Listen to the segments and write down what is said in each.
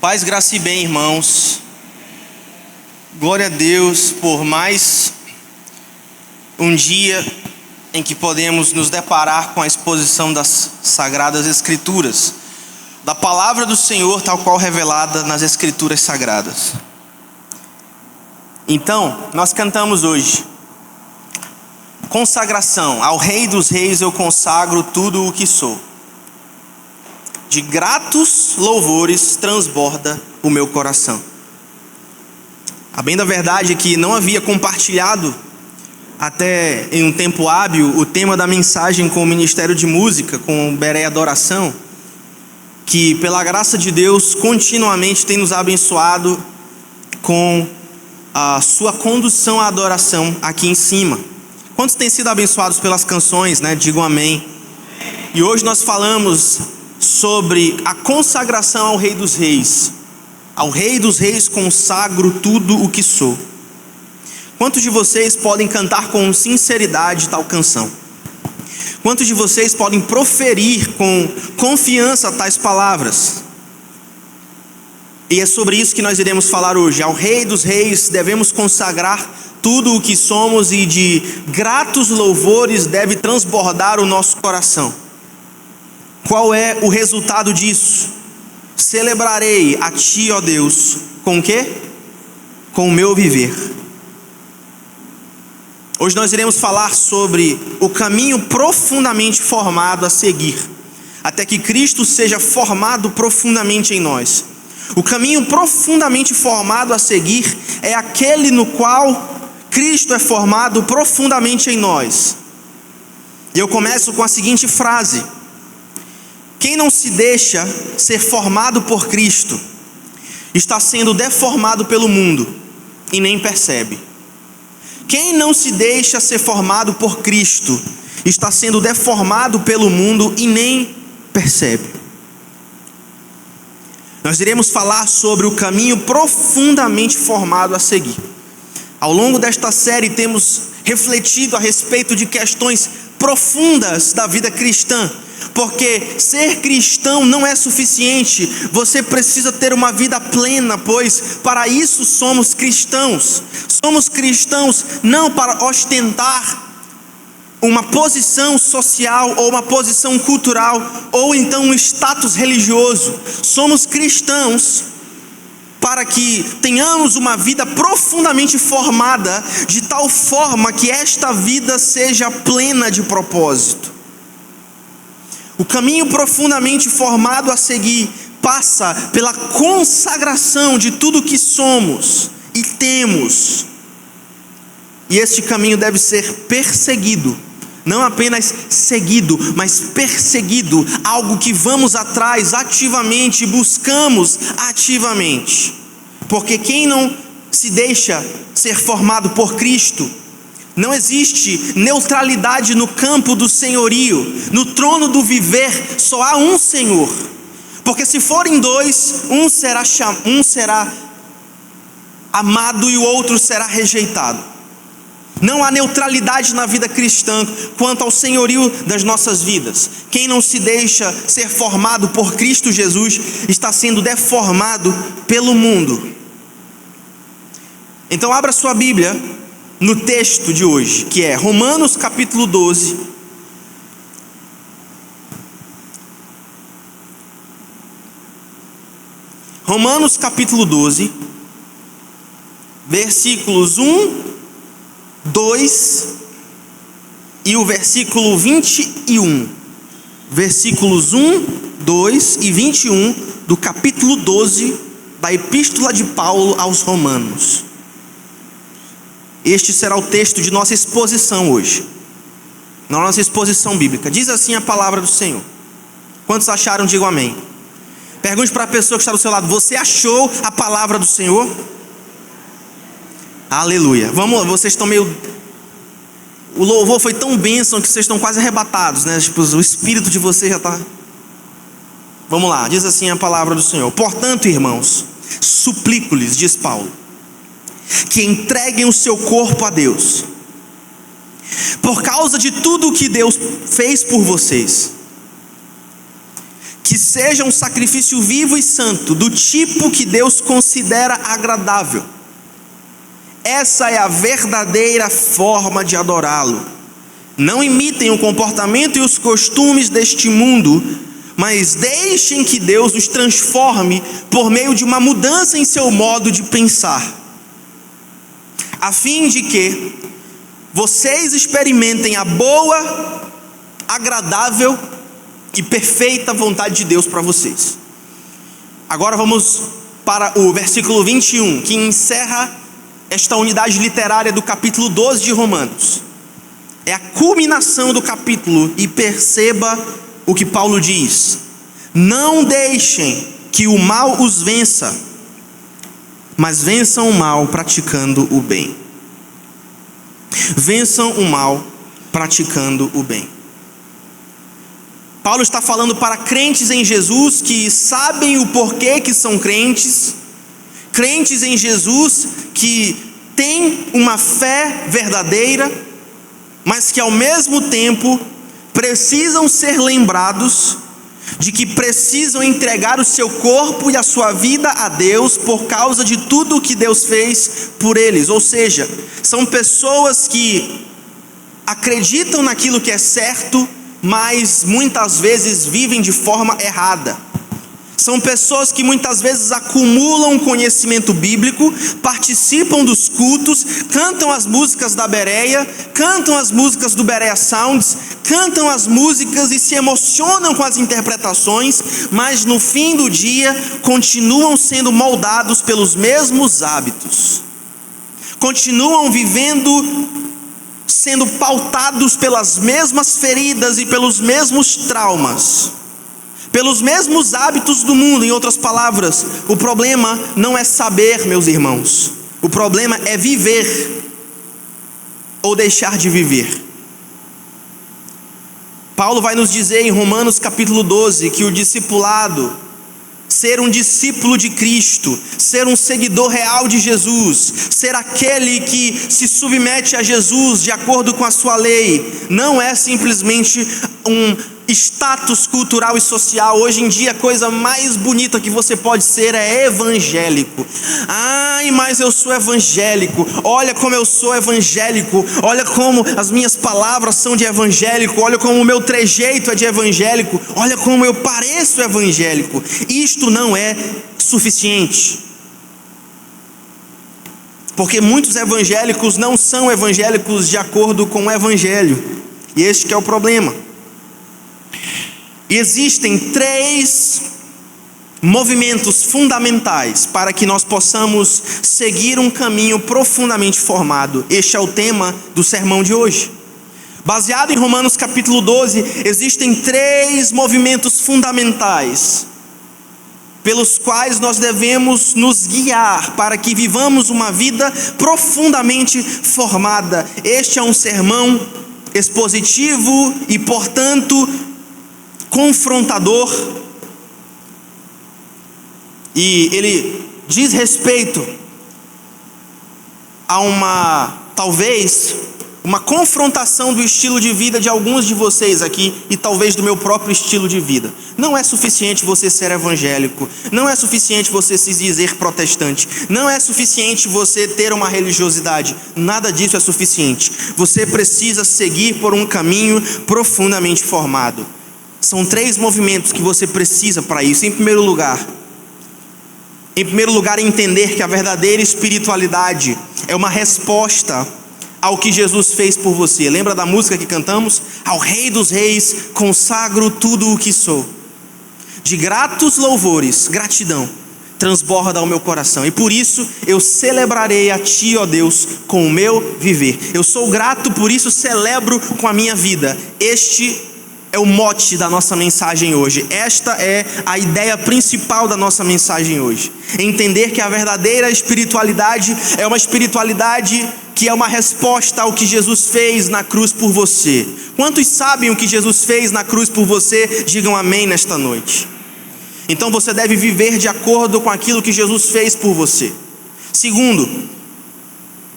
Paz, graça e bem, irmãos. Glória a Deus por mais um dia em que podemos nos deparar com a exposição das Sagradas Escrituras, da Palavra do Senhor tal qual revelada nas Escrituras Sagradas. Então, nós cantamos hoje: consagração, ao Rei dos Reis eu consagro tudo o que sou. De gratos louvores transborda o meu coração. A bem da verdade é que não havia compartilhado até em um tempo hábil o tema da mensagem com o Ministério de Música, com o Bereia Adoração, que pela graça de Deus continuamente tem nos abençoado com a sua condução à adoração aqui em cima. Quantos têm sido abençoados pelas canções, né? Digam amém. E hoje nós falamos sobre a consagração ao Rei dos Reis. Ao Rei dos Reis consagro tudo o que sou. Quantos de vocês podem cantar com sinceridade tal canção? Quantos de vocês podem proferir com confiança tais palavras? E é sobre isso que nós iremos falar hoje. Ao Rei dos Reis devemos consagrar tudo o que somos, e de gratos louvores deve transbordar o nosso coração. Qual é o resultado disso? Celebrarei a Ti, ó Deus, com o quê? Com o meu viver. Hoje nós iremos falar sobre o caminho profundamente formado a seguir, até que Cristo seja formado profundamente em nós. O caminho profundamente formado a seguir é aquele no qual Cristo é formado profundamente em nós. E eu começo com a seguinte frase: quem não se deixa ser formado por Cristo está sendo deformado pelo mundo e nem percebe. Quem não se deixa ser formado por Cristo está sendo deformado pelo mundo e nem percebe. Nós iremos falar sobre o caminho profundamente formado a seguir. Ao longo desta série temos refletido a respeito de questões profundas da vida cristã, porque ser cristão não é suficiente. Você precisa ter uma vida plena, pois para isso somos cristãos. Somos cristãos não para ostentar uma posição social ou uma posição cultural ou então um status religioso. Somos cristãos para que tenhamos uma vida profundamente formada, de tal forma que esta vida seja plena de propósito. O caminho profundamente formado a seguir passa pela consagração de tudo que somos e temos. E este caminho deve ser perseguido, não apenas seguido, mas perseguido, algo que vamos atrás ativamente, buscamos ativamente. Porque quem não se deixa ser formado por Cristo, não existe neutralidade no campo do senhorio. No trono do viver só há um Senhor. Porque se forem dois, um será amado e o outro será rejeitado. Não há neutralidade na vida cristã quanto ao senhorio das nossas vidas. Quem não se deixa ser formado por Cristo Jesus está sendo deformado pelo mundo. Então abra sua Bíblia no texto de hoje, que é Romanos capítulo 12. Romanos capítulo 12, versículos 1, 2 e o versículo 21. Versículos 1, 2 e 21 do capítulo 12 da Epístola de Paulo aos Romanos. Este será o texto de nossa exposição hoje, na nossa exposição bíblica. Diz assim a palavra do Senhor. Quantos acharam? Digam amém. Pergunte para a pessoa que está do seu lado: você achou a palavra do Senhor? Aleluia. Vamos, vocês estão meio... O louvor foi tão bênção que vocês estão quase arrebatados, né? Tipo, o espírito de vocês já está... Vamos lá, diz assim a palavra do Senhor: portanto, irmãos, suplico-lhes, diz Paulo, que entreguem o seu corpo a Deus, por causa de tudo o que Deus fez por vocês, que seja um sacrifício vivo e santo, do tipo que Deus considera agradável. Essa é a verdadeira forma de adorá-lo. Não imitem o comportamento e os costumes deste mundo, mas deixem que Deus os transforme por meio de uma mudança em seu modo de pensar, a fim de que vocês experimentem a boa, agradável e perfeita vontade de Deus para vocês. Agora vamos para o versículo 21, que encerra esta unidade literária do capítulo 12 de Romanos. É a culminação do capítulo, e perceba o que Paulo diz: não deixem que o mal os vença, mas vençam o mal praticando o bem. Vençam o mal praticando o bem. Paulo está falando para crentes em Jesus que sabem o porquê que são crentes, crentes em Jesus que têm uma fé verdadeira, mas que ao mesmo tempo precisam ser lembrados de que precisam entregar o seu corpo e a sua vida a Deus por causa de tudo o que Deus fez por eles. Ou seja, são pessoas que acreditam naquilo que é certo, mas muitas vezes vivem de forma errada. São pessoas que muitas vezes acumulam conhecimento bíblico, participam dos cultos, cantam as músicas da Bereia, cantam as músicas do Bereia Sounds, cantam as músicas e se emocionam com as interpretações, mas no fim do dia continuam sendo moldados pelos mesmos hábitos, continuam vivendo, sendo pautados pelas mesmas feridas e pelos mesmos traumas, pelos mesmos hábitos do mundo. Em outras palavras, o problema não é saber, meus irmãos, o problema é viver ou deixar de viver. Paulo vai nos dizer em Romanos capítulo 12 que o discipulado, ser um discípulo de Cristo, ser um seguidor real de Jesus, ser aquele que se submete a Jesus de acordo com a sua lei, não é simplesmente um status cultural e social. Hoje em dia a coisa mais bonita que você pode ser é evangélico. Ai, mas eu sou evangélico, olha como eu sou evangélico, olha como as minhas palavras são de evangélico, olha como o meu trejeito é de evangélico, olha como eu pareço evangélico. Isto não é suficiente, porque muitos evangélicos não são evangélicos de acordo com o evangelho, e este que é o problema. E existem 3 movimentos fundamentais para que nós possamos seguir um caminho profundamente formado. Este é o tema do sermão de hoje. Baseado em Romanos capítulo 12, existem 3 movimentos fundamentais pelos quais nós devemos nos guiar para que vivamos uma vida profundamente formada. Este é um sermão expositivo e, portanto, confrontador, e ele diz respeito a talvez uma confrontação do estilo de vida de alguns de vocês aqui, e talvez do meu próprio estilo de vida. Não é suficiente você ser evangélico, não é suficiente você se dizer protestante, não é suficiente você ter uma religiosidade, nada disso é suficiente. Você precisa seguir por um caminho profundamente formado. São 3 movimentos que você precisa para isso. Em primeiro lugar, entender que a verdadeira espiritualidade é uma resposta ao que Jesus fez por você. Lembra da música que cantamos? Ao Rei dos Reis consagro tudo o que sou. De gratos louvores, gratidão transborda ao meu coração, e por isso eu celebrarei a Ti, ó Deus, com o meu viver. Eu sou grato, por isso celebro com a minha vida. Este é o mote da nossa mensagem hoje. Esta é a ideia principal da nossa mensagem hoje. Entender que a verdadeira espiritualidade é uma espiritualidade que é uma resposta ao que Jesus fez na cruz por você. Quantos sabem o que Jesus fez na cruz por você? Digam amém nesta noite. Então você deve viver de acordo com aquilo que Jesus fez por você. Segundo,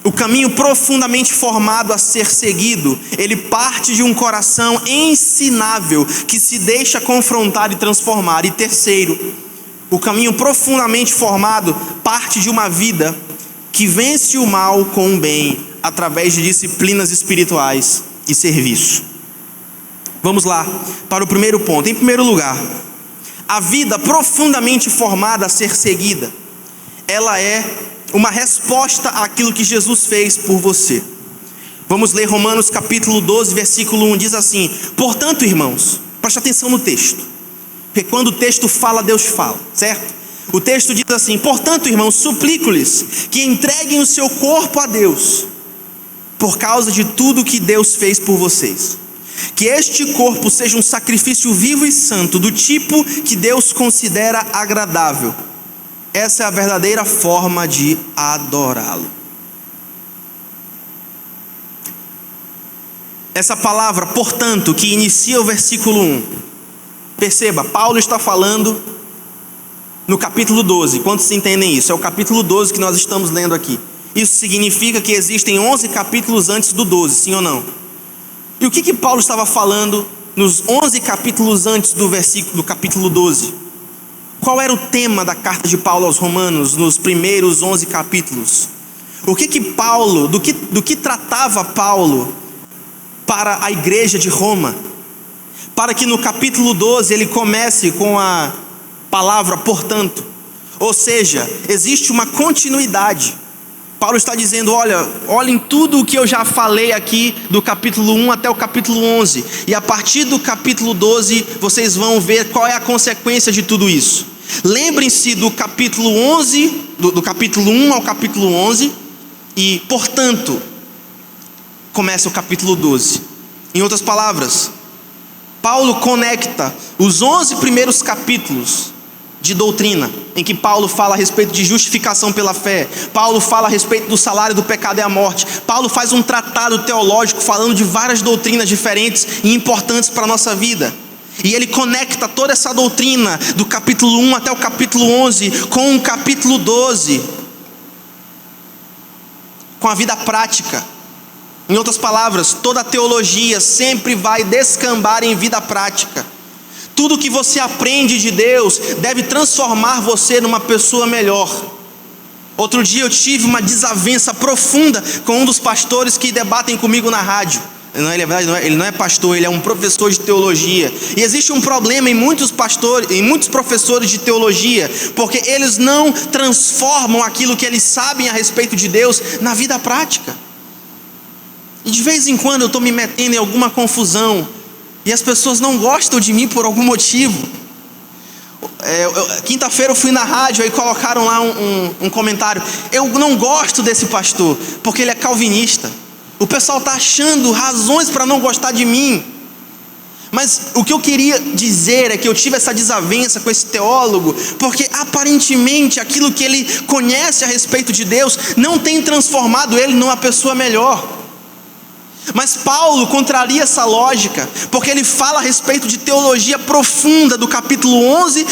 O caminho profundamente formado a ser seguido, ele parte de um coração ensinável, que se deixa confrontar e transformar. E terceiro, o caminho profundamente formado parte de uma vida que vence o mal com o bem, através de disciplinas espirituais e serviço. Vamos lá, para o primeiro ponto. Em primeiro lugar, a vida profundamente formada a ser seguida, ela é uma resposta àquilo que Jesus fez por você. Vamos ler Romanos capítulo 12, versículo 1, diz assim: portanto, irmãos, preste atenção no texto, porque quando o texto fala, Deus fala, certo? O texto diz assim: portanto, irmãos, suplico-lhes que entreguem o seu corpo a Deus, por causa de tudo que Deus fez por vocês. Que este corpo seja um sacrifício vivo e santo, do tipo que Deus considera agradável. Essa é a verdadeira forma de adorá-lo. Essa palavra, portanto, que inicia o versículo 1. Perceba, Paulo está falando no capítulo 12. Quantos entendem isso? É o capítulo 12 que nós estamos lendo aqui. Isso significa que existem 11 capítulos antes do 12, sim ou não? E o que Paulo estava falando nos 11 capítulos antes do capítulo 12? Qual era o tema da carta de Paulo aos Romanos nos primeiros 11 capítulos? O que Paulo, do que tratava Paulo para a igreja de Roma? Para que no capítulo 12 ele comece com a palavra portanto. Ou seja, existe uma continuidade. Paulo está dizendo: olhem tudo o que eu já falei aqui do capítulo 1 até o capítulo 11. E a partir do capítulo 12 vocês vão ver qual é a consequência de tudo isso. Lembrem-se do capítulo 11, do capítulo 1 ao capítulo 11. E, portanto, começa o capítulo 12. Em outras palavras, Paulo conecta os 11 primeiros capítulos de doutrina, em que Paulo fala a respeito de justificação pela fé. Paulo fala a respeito do salário do pecado e a morte. Paulo faz um tratado teológico falando de várias doutrinas diferentes e importantes para a nossa vida. E ele conecta toda essa doutrina do capítulo 1 até o capítulo 11 com o capítulo 12, com a vida prática. Em outras palavras, toda a teologia sempre vai descambar em vida prática. Tudo que você aprende de Deus deve transformar você numa pessoa melhor. Outro dia eu tive uma desavença profunda com um dos pastores que debatem comigo na rádio. Ele não é pastor, ele é um professor de teologia. E existe um problema em muitos professores de teologia, porque eles não transformam aquilo que eles sabem a respeito de Deus na vida prática. E de vez em quando eu estou me metendo em alguma confusão e as pessoas não gostam de mim por algum motivo. Quinta-feira eu fui na rádio e colocaram lá um comentário: eu não gosto desse pastor porque ele é calvinista. O pessoal está achando razões para não gostar de mim. Mas o que eu queria dizer é que eu tive essa desavença com esse teólogo porque aparentemente aquilo que ele conhece a respeito de Deus não tem transformado ele numa pessoa melhor. Mas Paulo contraria essa lógica, porque ele fala a respeito de teologia profunda do capítulo 11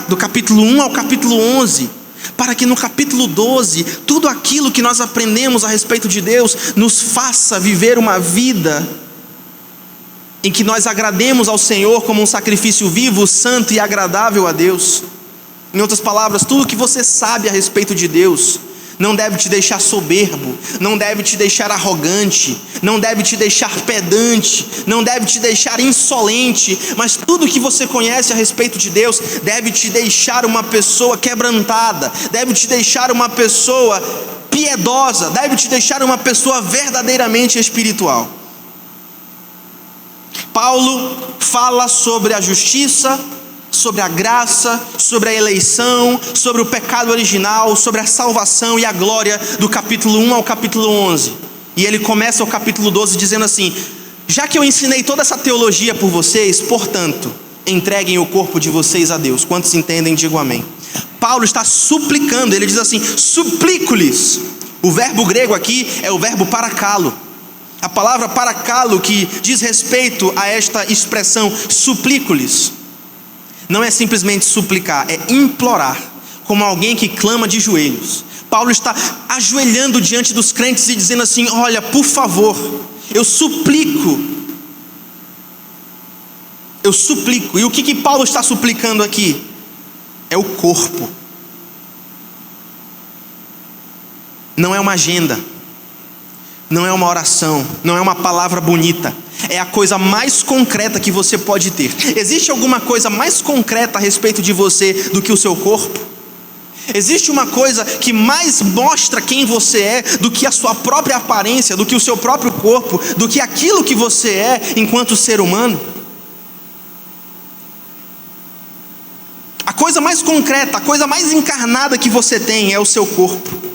do capítulo 1 ao capítulo 11, para que no capítulo 12 tudo aquilo que nós aprendemos a respeito de Deus nos faça viver uma vida em que nós agrademos ao Senhor como um sacrifício vivo, santo e agradável a Deus. Em outras palavras, tudo que você sabe a respeito de Deus não deve te deixar soberbo, não deve te deixar arrogante, não deve te deixar pedante, não deve te deixar insolente, mas tudo que você conhece a respeito de Deus deve te deixar uma pessoa quebrantada, deve te deixar uma pessoa piedosa, deve te deixar uma pessoa verdadeiramente espiritual. Paulo fala sobre a justiça, sobre a graça, sobre a eleição, sobre o pecado original, sobre a salvação e a glória do capítulo 1 ao capítulo 11. E ele começa o capítulo 12 dizendo assim: já que eu ensinei toda essa teologia por vocês, portanto, entreguem o corpo de vocês a Deus. Quantos entendem, digam amém. Paulo está suplicando, ele diz assim: suplico-lhes. O verbo grego aqui é o verbo parakalo. A palavra parakalo que diz respeito a esta expressão, suplico-lhes, não é simplesmente suplicar, é implorar. como alguém que clama de joelhos. Paulo está ajoelhando diante dos crentes e dizendo assim: olha, por favor, eu suplico. E o que Paulo está suplicando aqui? É o corpo. Não é uma agenda, não é uma oração, não é uma palavra bonita. É a coisa mais concreta que você pode ter. Existe alguma coisa mais concreta a respeito de você do que o seu corpo? Existe uma coisa que mais mostra quem você é do que a sua própria aparência, do que o seu próprio corpo, do que aquilo que você é enquanto ser humano? A coisa mais concreta, a coisa mais encarnada que você tem é o seu corpo.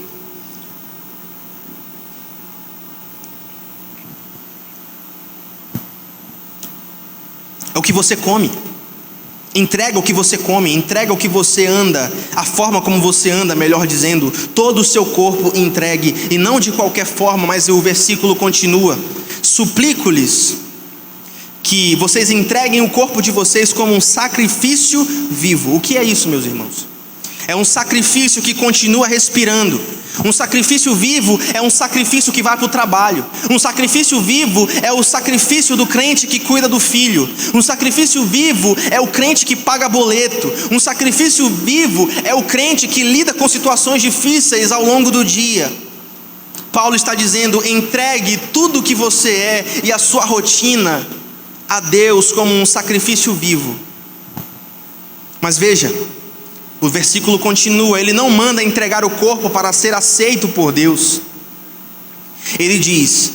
É o que você come. Entrega o que você come, entrega o que você anda, a forma como você anda, melhor dizendo, todo o seu corpo entregue, e não de qualquer forma, mas o versículo continua: suplico-lhes que vocês entreguem o corpo de vocês como um sacrifício vivo. O que é isso, meus irmãos? É um sacrifício que continua respirando. Um sacrifício vivo é um sacrifício que vai para o trabalho. Um sacrifício vivo é o sacrifício do crente que cuida do filho. Um sacrifício vivo é o crente que paga boleto. Um sacrifício vivo é o crente que lida com situações difíceis ao longo do dia. Paulo está dizendo: entregue tudo o que você é e a sua rotina a Deus como um sacrifício vivo. Mas veja, o versículo continua, ele não manda entregar o corpo para ser aceito por Deus. Ele diz: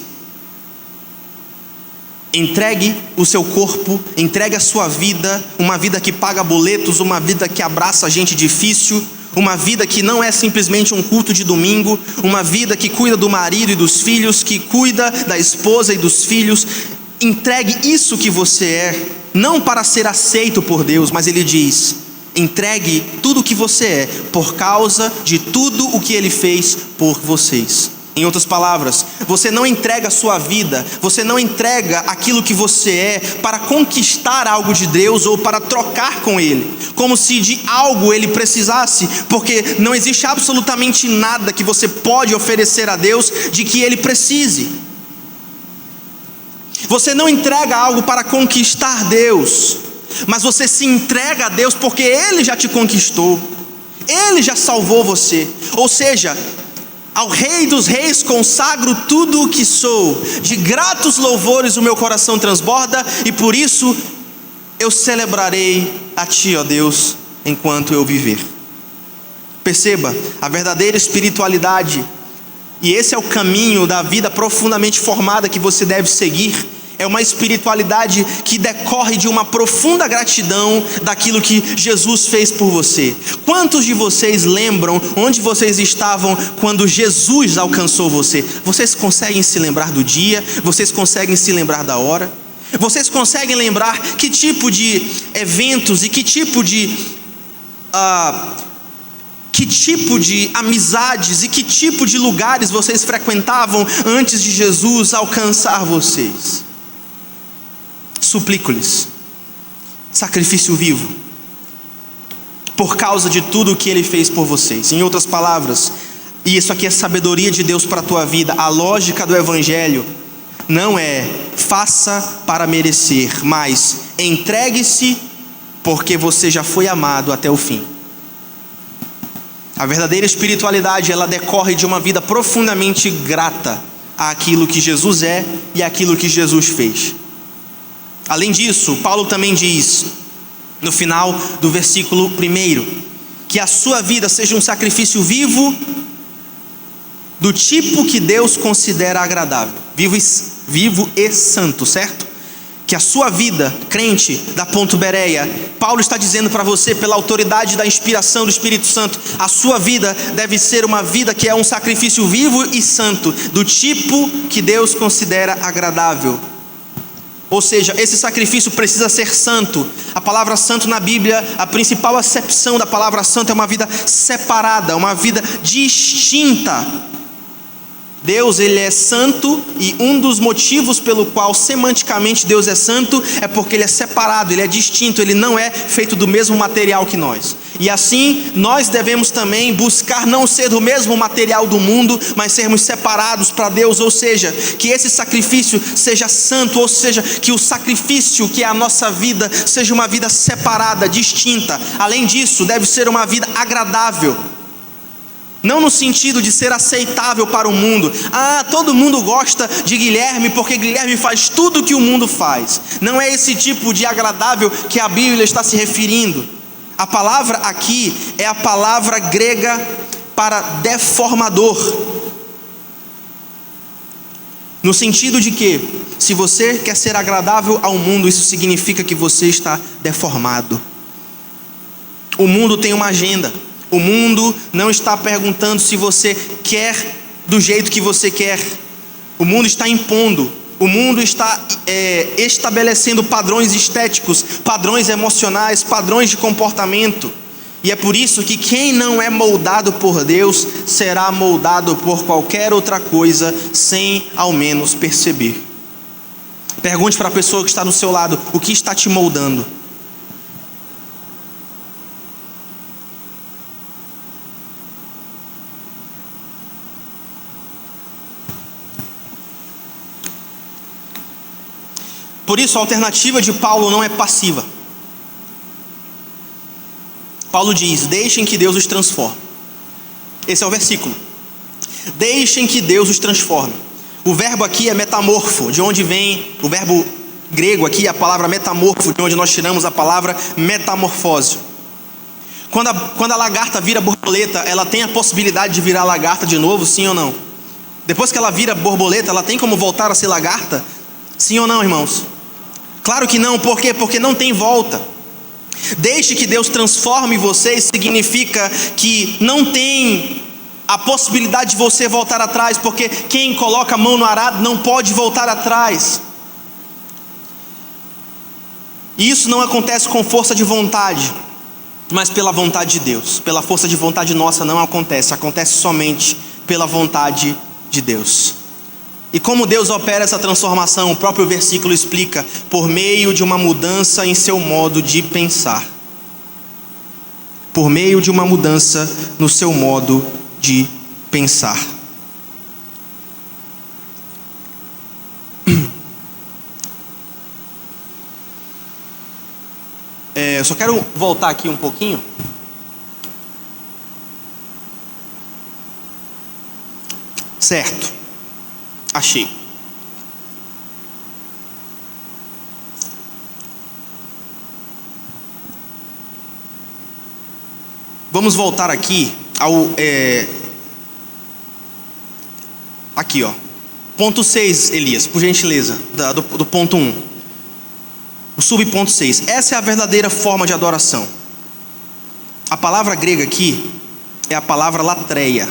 entregue o seu corpo, entregue a sua vida, uma vida que paga boletos, uma vida que abraça gente difícil, uma vida que não é simplesmente um culto de domingo, uma vida que cuida do marido e dos filhos, que cuida da esposa e dos filhos. Entregue isso que você é, não para ser aceito por Deus, mas ele diz: entregue tudo o que você é, por causa de tudo o que Ele fez por vocês. Em outras palavras, você não entrega a sua vida, você não entrega aquilo que você é para conquistar algo de Deus ou para trocar com Ele, como se de algo Ele precisasse, porque não existe absolutamente nada que você pode oferecer a Deus de que Ele precise. Você não entrega algo para conquistar Deus, mas você se entrega a Deus porque Ele já te conquistou, Ele já salvou você. Ou seja, ao Rei dos Reis consagro tudo o que sou, de gratos louvores o meu coração transborda, e por isso eu celebrarei a Ti, ó Deus, enquanto eu viver. Perceba, a verdadeira espiritualidade, e esse é o caminho da vida profundamente formada que você deve seguir, é uma espiritualidade que decorre de uma profunda gratidão daquilo que Jesus fez por você. Quantos de vocês lembram onde vocês estavam quando Jesus alcançou você? Vocês conseguem se lembrar do dia? Vocês conseguem se lembrar da hora? Vocês conseguem lembrar que tipo de eventos e que tipo de amizades e que tipo de lugares vocês frequentavam antes de Jesus alcançar vocês? Suplico-lhes, sacrifício vivo, por causa de tudo o que Ele fez por vocês. Em outras palavras, e isso aqui é sabedoria de Deus para a tua vida, a lógica do Evangelho não é faça para merecer, mas entregue-se porque você já foi amado até o fim. A verdadeira espiritualidade, ela decorre de uma vida profundamente grata àquilo que Jesus é e àquilo que Jesus fez. Além disso, Paulo também diz, no final do versículo 1, que a sua vida seja um sacrifício vivo, do tipo que Deus considera agradável, vivo e santo, certo? Que a sua vida, crente da Ponto Bereia, Paulo está dizendo para você, pela autoridade da inspiração do Espírito Santo, a sua vida deve ser uma vida que é um sacrifício vivo e santo, do tipo que Deus considera agradável. Ou seja, esse sacrifício precisa ser santo. A palavra santo na Bíblia, a principal acepção da palavra santo é uma vida separada, uma vida distinta. Deus, ele é santo, e um dos motivos pelo qual semanticamente Deus é santo é porque ele é separado, ele é distinto, ele não é feito do mesmo material que nós. E assim, nós devemos também buscar não ser do mesmo material do mundo, mas sermos separados para Deus, ou seja, que esse sacrifício seja santo, ou seja, que o sacrifício que é a nossa vida seja uma vida separada, distinta. Além disso, deve ser uma vida agradável. Não no sentido de ser aceitável para o mundo. Todo mundo gosta de Guilherme porque Guilherme faz tudo o que o mundo faz. Não é esse tipo de agradável que a Bíblia está se referindo. A palavra aqui é a palavra grega para deformador. No sentido de que, se você quer ser agradável ao mundo, isso significa que você está deformado. O mundo tem uma agenda. O mundo não está perguntando se você quer do jeito que você quer. O mundo está impondo. O mundo está estabelecendo padrões estéticos, padrões emocionais, padrões de comportamento. E é por isso que quem não é moldado por Deus será moldado por qualquer outra coisa, sem ao menos perceber. Pergunte para a pessoa que está do seu lado: o que está te moldando? Por isso, a alternativa de Paulo não é passiva. Paulo diz: deixem que Deus os transforme. Esse é o versículo. Deixem que Deus os transforme. O verbo aqui é metamorfo, de onde vem o verbo grego aqui, a palavra metamorfo, de onde nós tiramos a palavra metamorfose. Quando a lagarta vira borboleta, ela tem a possibilidade de virar lagarta de novo, sim ou não? Depois que ela vira borboleta, ela tem como voltar a ser lagarta? Sim ou não, irmãos? Claro que não. Por quê? Porque não tem volta. Deixe que Deus transforme você significa que não tem a possibilidade de você voltar atrás, porque quem coloca a mão no arado não pode voltar atrás. E isso não acontece com força de vontade, mas pela vontade de Deus. Pela força de vontade nossa não acontece. Acontece somente pela vontade de Deus. E como Deus opera essa transformação, o próprio versículo explica: por meio de uma mudança em seu modo de pensar. Por meio de uma mudança no seu modo de pensar. Eu só quero voltar aqui um pouquinho. Certo. Achei. Vamos voltar aqui ao aqui, ó. Ponto 6, Elias, por gentileza, do ponto 1. O subponto 6. Essa é a verdadeira forma de adoração. A palavra grega aqui é a palavra latreia.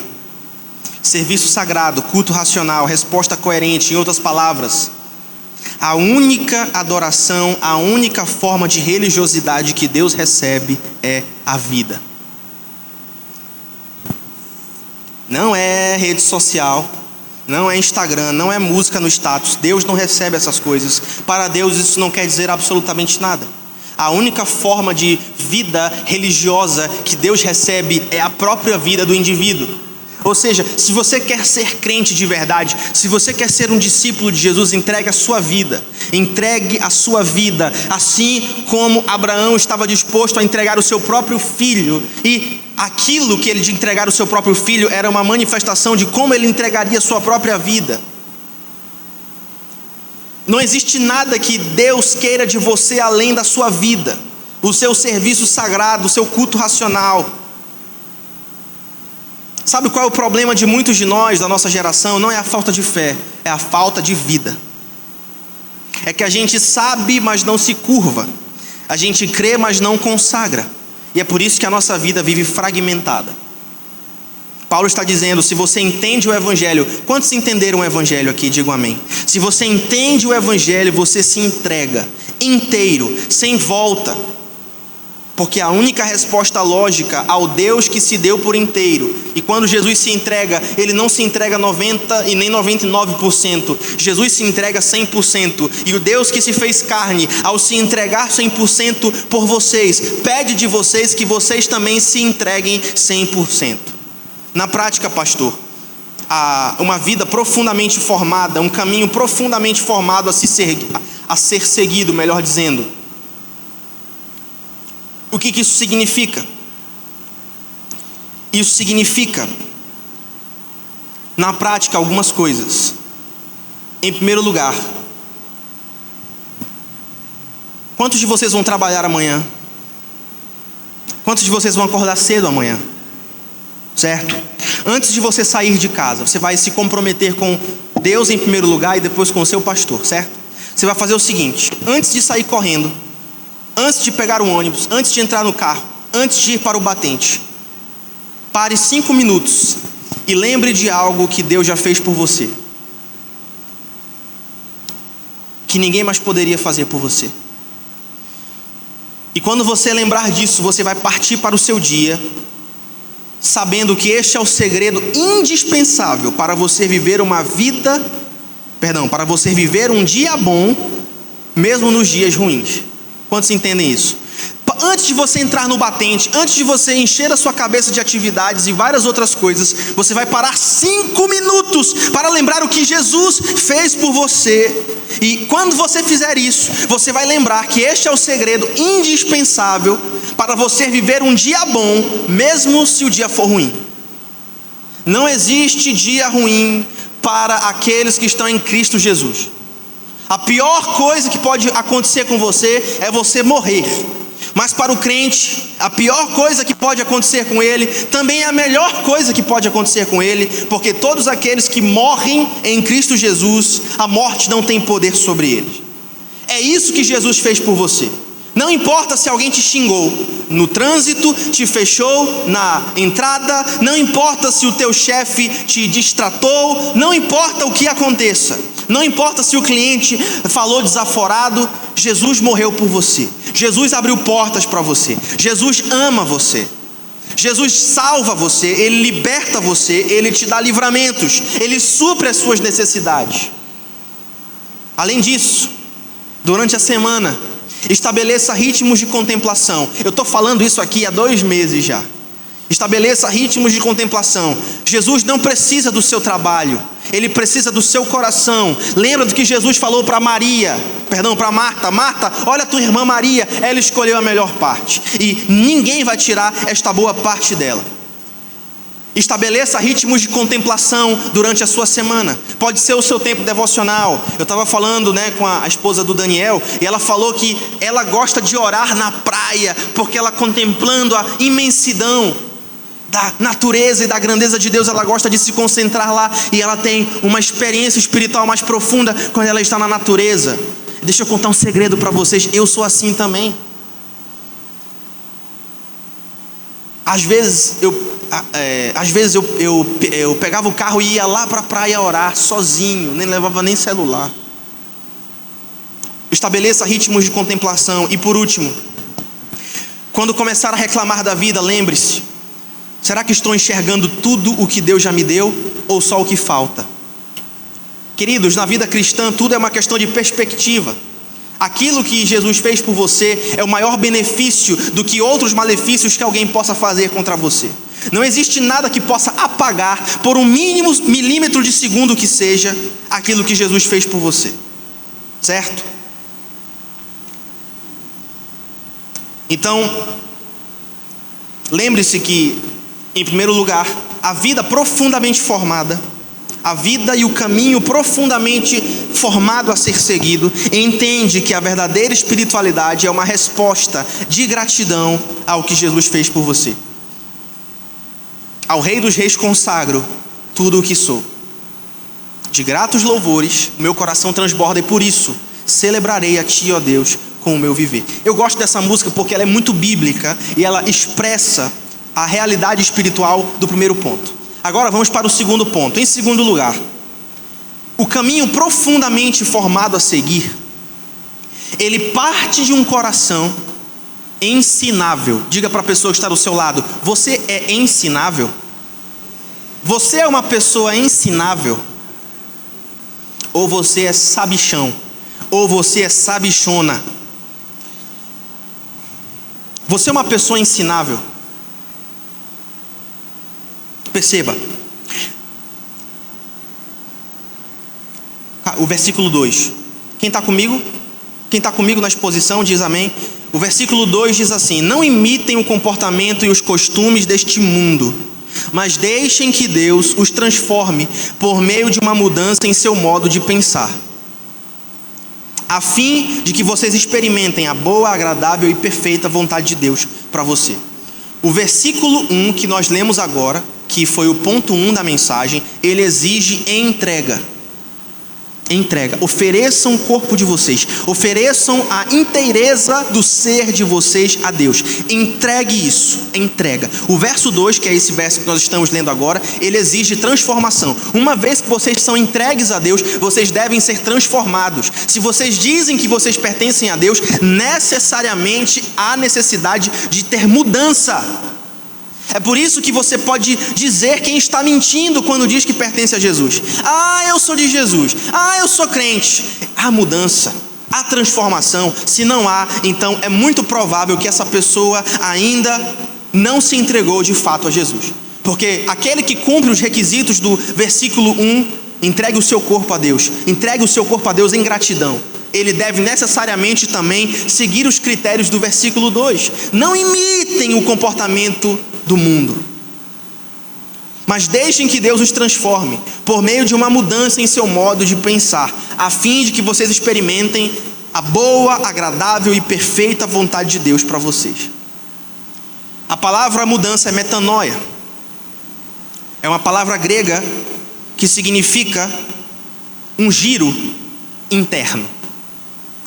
Serviço sagrado, culto racional, resposta coerente. Em outras palavras, a única adoração, a única forma de religiosidade que Deus recebe é a vida. Não é rede social, não é Instagram, não é música no status. Deus não recebe essas coisas. Para Deus isso não quer dizer absolutamente nada. A única forma de vida religiosa que Deus recebe é a própria vida do indivíduo. Ou seja, se você quer ser crente de verdade, se você quer ser um discípulo de Jesus, entregue a sua vida. Entregue a sua vida, assim como Abraão estava disposto a entregar o seu próprio filho. E aquilo que ele de entregar o seu próprio filho era uma manifestação de como ele entregaria a sua própria vida. Não existe nada que Deus queira de você além da sua vida, o seu serviço sagrado, o seu culto racional. Sabe qual é o problema de muitos de nós, da nossa geração? Não é a falta de fé, é a falta de vida. É que a gente sabe, mas não se curva. A gente crê, mas não consagra. E é por isso que a nossa vida vive fragmentada. Paulo está dizendo: se você entende o Evangelho, quantos entenderam o Evangelho aqui? Digam amém. Se você entende o Evangelho, você se entrega inteiro, sem volta. porque a única resposta lógica ao Deus que se deu por inteiro, e quando Jesus se entrega, Ele não se entrega 90% e nem 99%, Jesus se entrega 100%, e o Deus que se fez carne, ao se entregar 100% por vocês, pede de vocês que vocês também se entreguem 100%. Na prática, pastor, uma vida profundamente formada, um caminho profundamente formado a ser seguido, melhor dizendo. O que isso significa? Isso significa, na prática, algumas coisas. Em primeiro lugar, quantos de vocês vão trabalhar amanhã? Quantos de vocês vão acordar cedo amanhã? Certo? Antes de você sair de casa, você vai se comprometer com Deus em primeiro lugar e depois com o seu pastor, certo? Você vai fazer o seguinte: antes de sair correndo, antes de pegar um ônibus, antes de entrar no carro, antes de ir para o batente, pare 5 minutos e lembre de algo que Deus já fez por você, que ninguém mais poderia fazer por você. E quando você lembrar disso, você vai partir para o seu dia, sabendo que este é o segredo indispensável para você viver para você viver um dia bom, mesmo nos dias ruins. Quantos entendem isso? Antes de você entrar no batente, antes de você encher a sua cabeça de atividades e várias outras coisas, você vai parar 5 minutos para lembrar o que Jesus fez por você. E quando você fizer isso, você vai lembrar que este é o segredo indispensável para você viver um dia bom, mesmo se o dia for ruim. Não existe dia ruim para aqueles que estão em Cristo Jesus. A pior coisa que pode acontecer com você é você morrer. Mas para o crente, a pior coisa que pode acontecer com ele também é a melhor coisa que pode acontecer com ele, porque todos aqueles que morrem em Cristo Jesus, a morte não tem poder sobre eles. É isso que Jesus fez por você. Não importa se alguém te xingou no trânsito, te fechou na entrada, não importa se o teu chefe te distratou, não importa o que aconteça, não importa se o cliente falou desaforado, Jesus morreu por você. Jesus abriu portas para você. Jesus ama você. Jesus salva você, Ele liberta você, Ele te dá livramentos, Ele supre as suas necessidades. Além disso, durante a semana, estabeleça ritmos de contemplação. Eu estou falando isso aqui há 2 meses já. Estabeleça ritmos de contemplação. Jesus não precisa do seu trabalho, Ele precisa do seu coração. Lembra do que Jesus falou para Marta: Marta, olha a tua irmã Maria, ela escolheu a melhor parte, e ninguém vai tirar esta boa parte dela. Estabeleça ritmos de contemplação durante a sua semana. Pode ser o seu tempo devocional. Eu estava falando com a esposa do Daniel, e ela falou que ela gosta de orar na praia, porque ela, contemplando a imensidão da natureza e da grandeza de Deus, ela gosta de se concentrar lá, e ela tem uma experiência espiritual mais profunda quando ela está na natureza. Deixa eu contar um segredo para vocês: eu sou assim também. Às vezes eu pegava o carro e ia lá para a praia orar sozinho, nem levava nem celular. Estabeleça ritmos de contemplação. E por último, quando começar a reclamar da vida, lembre-se: será que estou enxergando tudo o que Deus já me deu, ou só o que falta? Queridos, na vida cristã tudo é uma questão de perspectiva. Aquilo que Jesus fez por você é o maior benefício do que outros malefícios que alguém possa fazer contra você. Não existe nada que possa apagar, por um mínimo milímetro de segundo que seja, aquilo que Jesus fez por você. Certo? Então, lembre-se que, em primeiro lugar, a vida profundamente formada, a vida e o caminho profundamente formado a ser seguido, entende que a verdadeira espiritualidade é uma resposta de gratidão ao que Jesus fez por você. Ao Rei dos Reis consagro tudo o que sou. De gratos louvores, o meu coração transborda, e por isso celebrarei a Ti, ó Deus, com o meu viver. Eu gosto dessa música porque ela é muito bíblica e ela expressa a realidade espiritual do primeiro ponto. Agora vamos para o segundo ponto. Em segundo lugar, o caminho profundamente formado a seguir, ele parte de um coração ensinável. Diga para a pessoa que está do seu lado: você é ensinável? Você é uma pessoa ensinável? Ou você é sabichão? Ou você é sabichona? Você é uma pessoa ensinável? Perceba o versículo 2. Quem está comigo? Quem está comigo na exposição diz amém. O versículo 2 diz assim: não imitem o comportamento e os costumes deste mundo, mas deixem que Deus os transforme por meio de uma mudança em seu modo de pensar, a fim de que vocês experimentem a boa, agradável e perfeita vontade de Deus para você. O versículo 1 que nós lemos agora, que foi o ponto 1 da mensagem, ele exige entrega. Entrega. Ofereçam o corpo de vocês, ofereçam a inteireza do ser de vocês a Deus. Entregue isso, entrega. O verso 2, que é esse verso que nós estamos lendo agora, ele exige transformação. Uma vez que vocês são entregues a Deus, vocês devem ser transformados. Se vocês dizem que vocês pertencem a Deus, necessariamente há necessidade de ter mudança. É por isso que você pode dizer quem está mentindo quando diz que pertence a Jesus. Ah, eu sou de Jesus. Ah, eu sou crente. Há mudança, há transformação. Se não há, então é muito provável que essa pessoa ainda não se entregou de fato a Jesus. Porque aquele que cumpre os requisitos do versículo 1, entregue o seu corpo a Deus. Entregue o seu corpo a Deus em gratidão. Ele deve necessariamente também seguir os critérios do versículo 2. Não imitem o comportamento do mundo, mas deixem que Deus os transforme por meio de uma mudança em seu modo de pensar, a fim de que vocês experimentem a boa, agradável e perfeita vontade de Deus para vocês. A palavra mudança é metanoia. É uma palavra grega que significa um giro interno.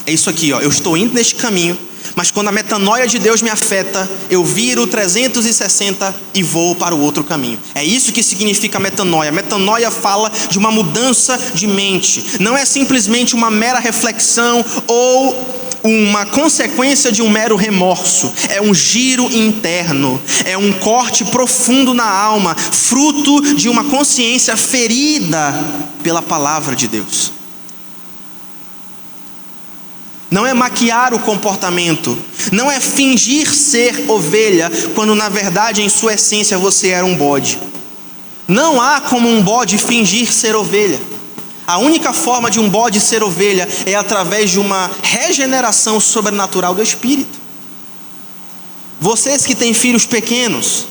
É isso aqui, ó. Eu estou indo neste caminho, mas quando a metanoia de Deus me afeta, eu viro 360 e vou para o outro caminho. É isso que significa metanoia. Metanoia fala de uma mudança de mente. Não é simplesmente uma mera reflexão ou uma consequência de um mero remorso. É um giro interno, é um corte profundo na alma, fruto de uma consciência ferida pela palavra de Deus. Não é maquiar o comportamento, não é fingir ser ovelha, quando na verdade em sua essência você era um bode. Não há como um bode fingir ser ovelha. A única forma de um bode ser ovelha é através de uma regeneração sobrenatural do espírito. Vocês que têm filhos pequenos,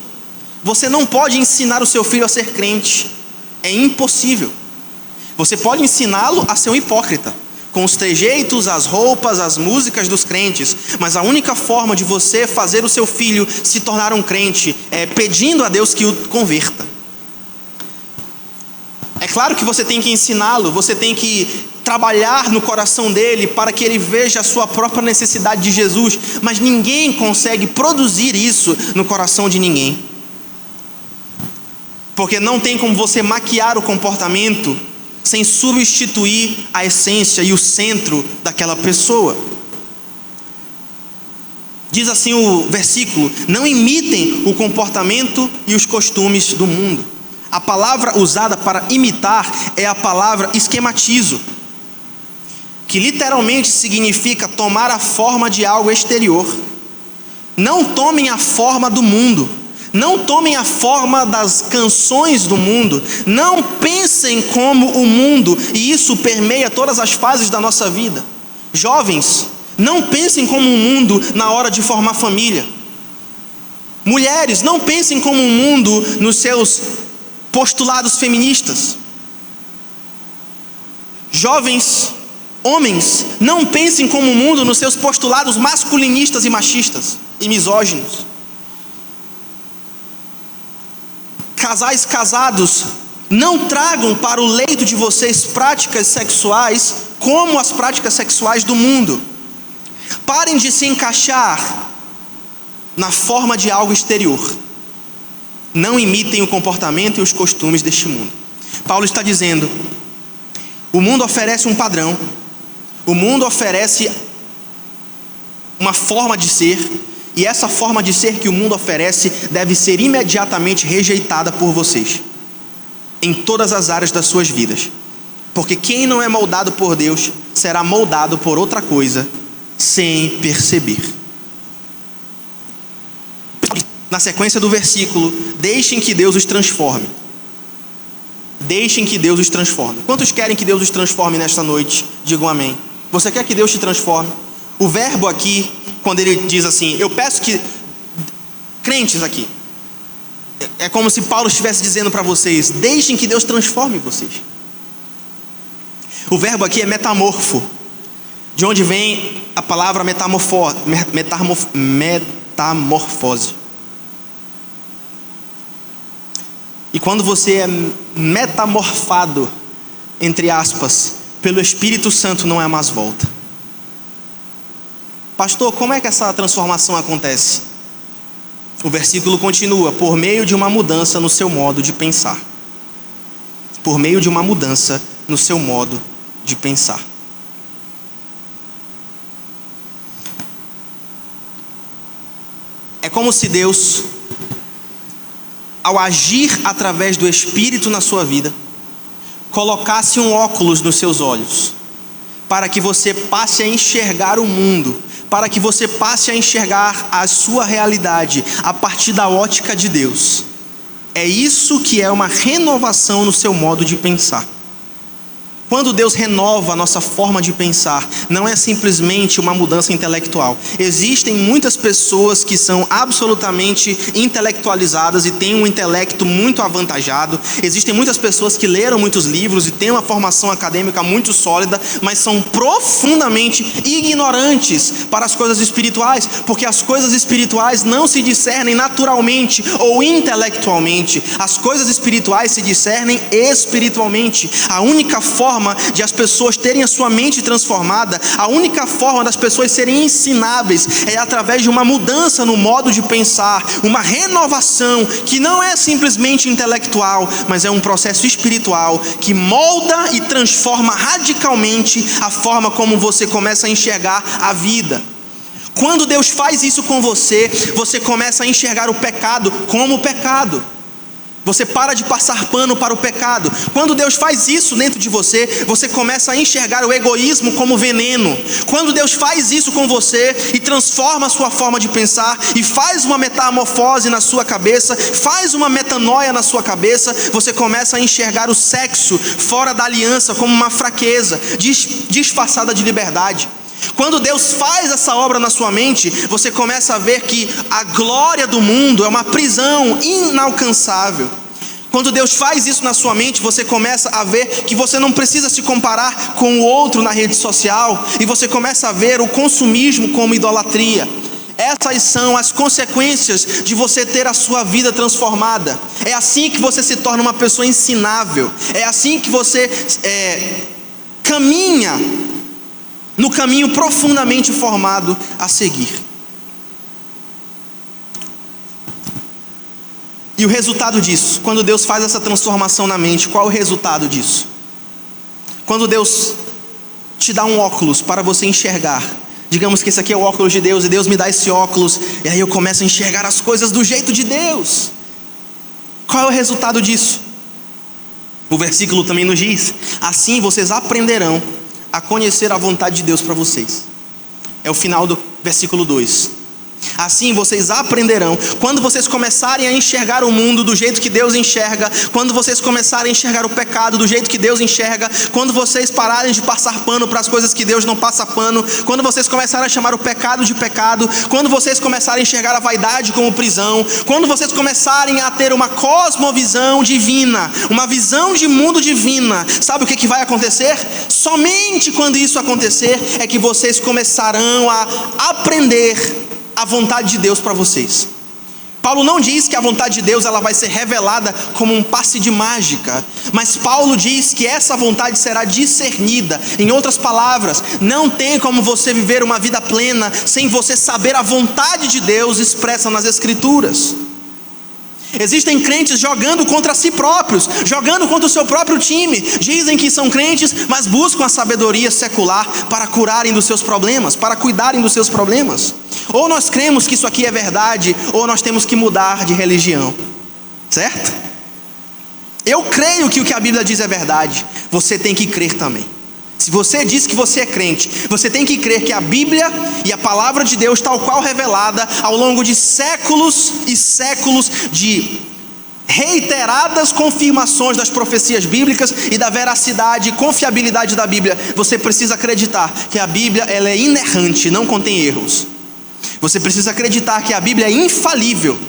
você não pode ensinar o seu filho a ser crente. É impossível. Você pode ensiná-lo a ser um hipócrita, com os trejeitos, as roupas, as músicas dos crentes, mas a única forma de você fazer o seu filho se tornar um crente é pedindo a Deus que o converta. É claro que você tem que ensiná-lo, você tem que trabalhar no coração dele para que ele veja a sua própria necessidade de Jesus, mas ninguém consegue produzir isso no coração de ninguém, porque não tem como você maquiar o comportamento sem substituir a essência e o centro daquela pessoa. Diz assim o versículo: não imitem o comportamento e os costumes do mundo. A palavra usada para imitar é a palavra esquematizo, que literalmente significa tomar a forma de algo exterior. Não tomem a forma do mundo, não tomem a forma das canções do mundo, não pensem como o mundo, e isso permeia todas as fases da nossa vida. Jovens, não pensem como o mundo na hora de formar família. Mulheres, não pensem como o mundo nos seus postulados feministas. Jovens, homens, não pensem como o mundo nos seus postulados masculinistas e machistas e misóginos. Casais casados, não tragam para o leito de vocês práticas sexuais como as práticas sexuais do mundo. Parem de se encaixar na forma de algo exterior. Não imitem o comportamento e os costumes deste mundo. Paulo está dizendo: o mundo oferece um padrão, o mundo oferece uma forma de ser, E essa forma de ser que o mundo oferece deve ser imediatamente rejeitada por vocês, em todas as áreas das suas vidas. Porque quem não é moldado por Deus será moldado por outra coisa, sem perceber. Na sequência do versículo, deixem que Deus os transforme. Deixem que Deus os transforme. Quantos querem que Deus os transforme nesta noite? Digam amém. Você quer que Deus te transforme? O verbo aqui, quando ele diz assim, eu peço que... Crentes aqui, é como se Paulo estivesse dizendo para vocês, deixem que Deus transforme vocês. O verbo aqui é metamorfo, de onde vem a palavra metamorfose. E quando você é metamorfado, entre aspas, pelo Espírito Santo, não é mais volta. Pastor, como é que essa transformação acontece? O versículo continua, por meio de uma mudança no seu modo de pensar. Por meio de uma mudança no seu modo de pensar. É como se Deus, ao agir através do Espírito na sua vida, colocasse um óculos nos seus olhos, para que você passe a enxergar o mundo, para que você passe a enxergar a sua realidade a partir da ótica de Deus. É isso que é uma renovação no seu modo de pensar. Quando Deus renova a nossa forma de pensar, não é simplesmente uma mudança intelectual. Existem muitas pessoas que são absolutamente intelectualizadas e têm um intelecto muito avantajado. Existem muitas pessoas que leram muitos livros e têm uma formação acadêmica muito sólida, mas são profundamente ignorantes para as coisas espirituais, porque as coisas espirituais não se discernem naturalmente ou intelectualmente. As coisas espirituais se discernem espiritualmente. A única forma de as pessoas terem a sua mente transformada, a única forma das pessoas serem ensináveis é através de uma mudança no modo de pensar, uma renovação que não é simplesmente intelectual, mas é um processo espiritual que molda e transforma radicalmente a forma como você começa a enxergar a vida. Quando Deus faz isso com você, você começa a enxergar o pecado como pecado. Você para de passar pano para o pecado. Quando Deus faz isso dentro de você, você começa a enxergar o egoísmo como veneno. Quando Deus faz isso com você e transforma a sua forma de pensar e faz uma metamorfose na sua cabeça, faz uma metanoia na sua cabeça, você começa a enxergar o sexo fora da aliança como uma fraqueza, disfarçada de liberdade. Quando Deus faz essa obra na sua mente, você começa a ver que a glória do mundo é uma prisão inalcançável. Quando Deus faz isso na sua mente, você começa a ver que você não precisa se comparar com o outro na rede social, e você começa a ver o consumismo como idolatria. Essas são as consequências de você ter a sua vida transformada. É assim que você se torna uma pessoa ensinável. É assim que você caminha no caminho profundamente formado a seguir. E o resultado disso, quando Deus faz essa transformação na mente, qual é o resultado disso? Quando Deus te dá um óculos para você enxergar, digamos que esse aqui é o óculos de Deus, e Deus me dá esse óculos, e aí eu começo a enxergar as coisas do jeito de Deus. Qual é o resultado disso? O versículo também nos diz, assim vocês aprenderão a conhecer a vontade de Deus para vocês. É o final do versículo 2. Assim vocês aprenderão, quando vocês começarem a enxergar o mundo do jeito que Deus enxerga, quando vocês começarem a enxergar o pecado do jeito que Deus enxerga, quando vocês pararem de passar pano para as coisas que Deus não passa pano, quando vocês começarem a chamar o pecado de pecado, quando vocês começarem a enxergar a vaidade como prisão, quando vocês começarem a ter uma cosmovisão divina, uma visão de mundo divina, sabe o que vai acontecer? Somente quando isso acontecer é que vocês começarão a aprender a vontade de Deus para vocês. Paulo não diz que a vontade de Deus ela vai ser revelada como um passe de mágica, mas Paulo diz que essa vontade será discernida. Em outras palavras, não tem como você viver uma vida plena sem você saber a vontade de Deus expressa nas Escrituras. Existem crentes jogando contra si próprios, jogando contra o seu próprio time. Dizem que são crentes, mas buscam a sabedoria secular para curarem dos seus problemas, para cuidarem dos seus problemas. Ou nós cremos que isso aqui é verdade, ou nós temos que mudar de religião, certo? Eu creio que o que a Bíblia diz é verdade, você tem que crer também. Se você diz que você é crente, você tem que crer que a Bíblia e a palavra de Deus, tal qual revelada ao longo de séculos e séculos de reiteradas confirmações das profecias bíblicas e da veracidade e confiabilidade da Bíblia, você precisa acreditar que a Bíblia ela é inerrante, não contém erros. Você precisa acreditar que a Bíblia é infalível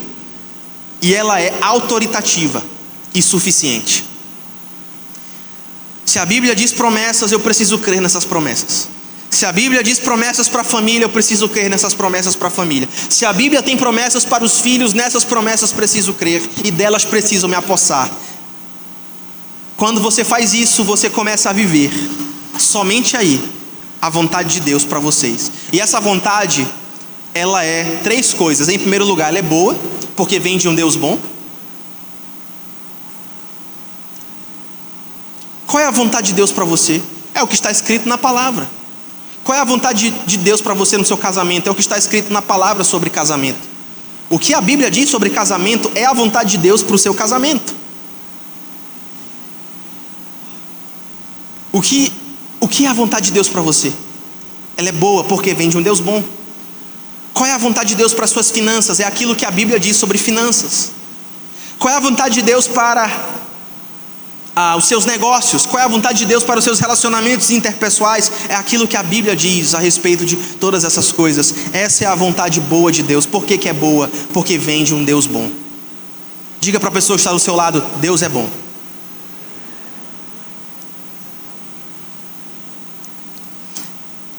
e ela é autoritativa e suficiente. Se a Bíblia diz promessas, eu preciso crer nessas promessas. Se a Bíblia diz promessas para a família, eu preciso crer nessas promessas para a família. Se a Bíblia tem promessas para os filhos, nessas promessas preciso crer e delas preciso me apossar. Quando você faz isso, você começa a viver somente aí a vontade de Deus para vocês. E essa vontade, ela é três coisas. Em primeiro lugar, ela é boa, porque vem de um Deus bom. Qual é a vontade de Deus para você? É o que está escrito na palavra. Qual é a vontade de Deus para você no seu casamento? É o que está escrito na palavra sobre casamento. O que a Bíblia diz sobre casamento é a vontade de Deus para o seu casamento. O que é a vontade de Deus para você? Ela é boa porque vem de um Deus bom. Qual é a vontade de Deus para as suas finanças? É aquilo que a Bíblia diz sobre finanças. Qual é a vontade de Deus para os seus negócios? Qual é a vontade de Deus para os seus relacionamentos interpessoais? É aquilo que a Bíblia diz a respeito de todas essas coisas. Essa é a vontade boa de Deus. Por que é boa? Porque vem de um Deus bom. Diga para a pessoa que está do seu lado: Deus é bom.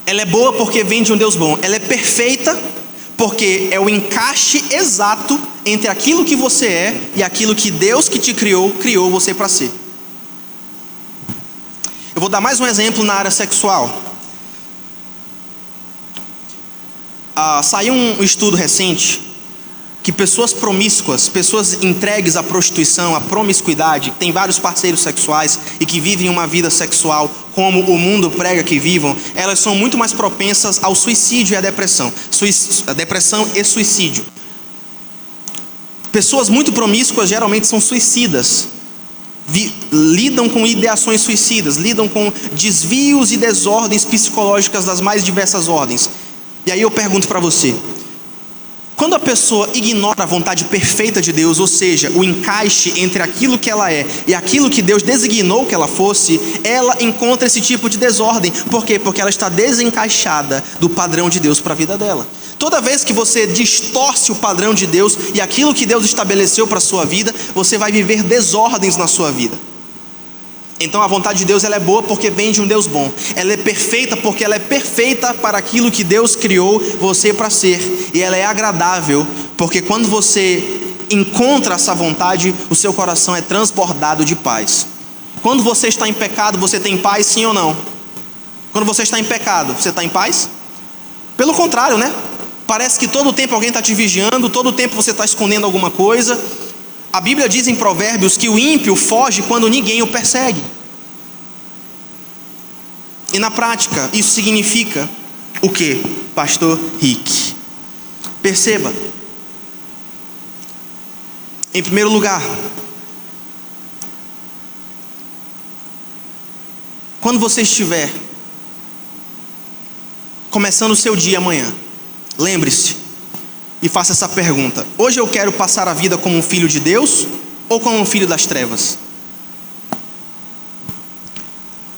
Ela é boa porque vem de um Deus bom. Ela é perfeita porque é o encaixe exato entre aquilo que você é e aquilo que Deus que te criou você para ser. Eu vou dar mais um exemplo na área sexual. Saiu um estudo recente que pessoas promíscuas, pessoas entregues à prostituição, à promiscuidade, que têm vários parceiros sexuais e que vivem uma vida sexual como o mundo prega que vivam, elas são muito mais propensas ao suicídio e à depressão. Depressão e suicídio. Pessoas muito promíscuas geralmente são suicidas. Lidam com ideações suicidas, lidam com desvios e desordens psicológicas das mais diversas ordens. E aí eu pergunto para você: quando a pessoa ignora a vontade perfeita de Deus, ou seja, o encaixe entre aquilo que ela é e aquilo que Deus designou que ela fosse, ela encontra esse tipo de desordem. Por quê? Porque ela está desencaixada do padrão de Deus para a vida dela. Toda vez que você distorce o padrão de Deus e aquilo que Deus estabeleceu para a sua vida, você vai viver desordens na sua vida. Então a vontade de Deus ela é boa porque vem de um Deus bom. Ela é perfeita porque ela é perfeita para aquilo que Deus criou você para ser. E ela é agradável porque quando você encontra essa vontade, o seu coração é transbordado de paz. Quando você está em pecado, você tem paz, sim ou não? Quando você está em pecado, você está em paz? Pelo contrário, né? Parece que todo o tempo alguém está te vigiando, todo o tempo você está escondendo alguma coisa. A Bíblia diz em Provérbios que o ímpio foge quando ninguém o persegue. E na prática, isso significa o que, pastor Rick? Perceba. Em primeiro lugar, quando você estiver começando o seu dia amanhã, lembre-se e faça essa pergunta: hoje eu quero passar a vida como um filho de Deus ou como um filho das trevas?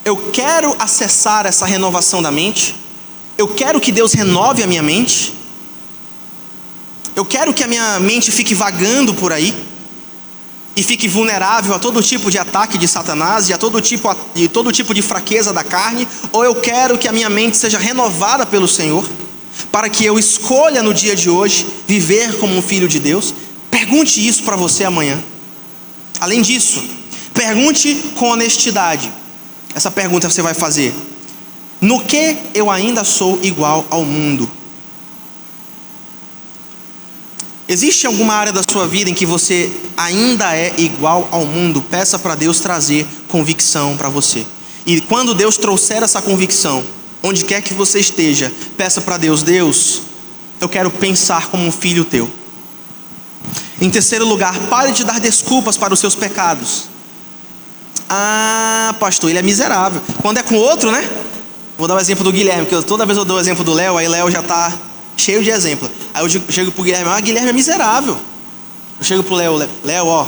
Eu quero acessar essa renovação da mente? Eu quero que Deus renove a minha mente? Eu quero que a minha mente fique vagando por aí e fique vulnerável a todo tipo de ataque de Satanás e a todo tipo de fraqueza da carne? Ou eu quero que a minha mente seja renovada pelo Senhor, para que eu escolha no dia de hoje viver como um filho de Deus? Pergunte isso para você amanhã. Além disso, pergunte com honestidade. Essa pergunta você vai fazer: no que eu ainda sou igual ao mundo? Existe alguma área da sua vida em que você ainda é igual ao mundo? Peça para Deus trazer convicção para você. E quando Deus trouxer essa convicção, onde quer que você esteja, peça para Deus: Deus, eu quero pensar como um filho teu. Em terceiro lugar, pare de dar desculpas para os seus pecados. Ah, pastor, ele é miserável. Quando é com outro, né? Vou dar o exemplo do Guilherme, porque toda vez eu dou o exemplo do Léo, aí Léo já está cheio de exemplo. Aí eu chego pro Guilherme: Guilherme é miserável. Eu chego pro Léo: ó,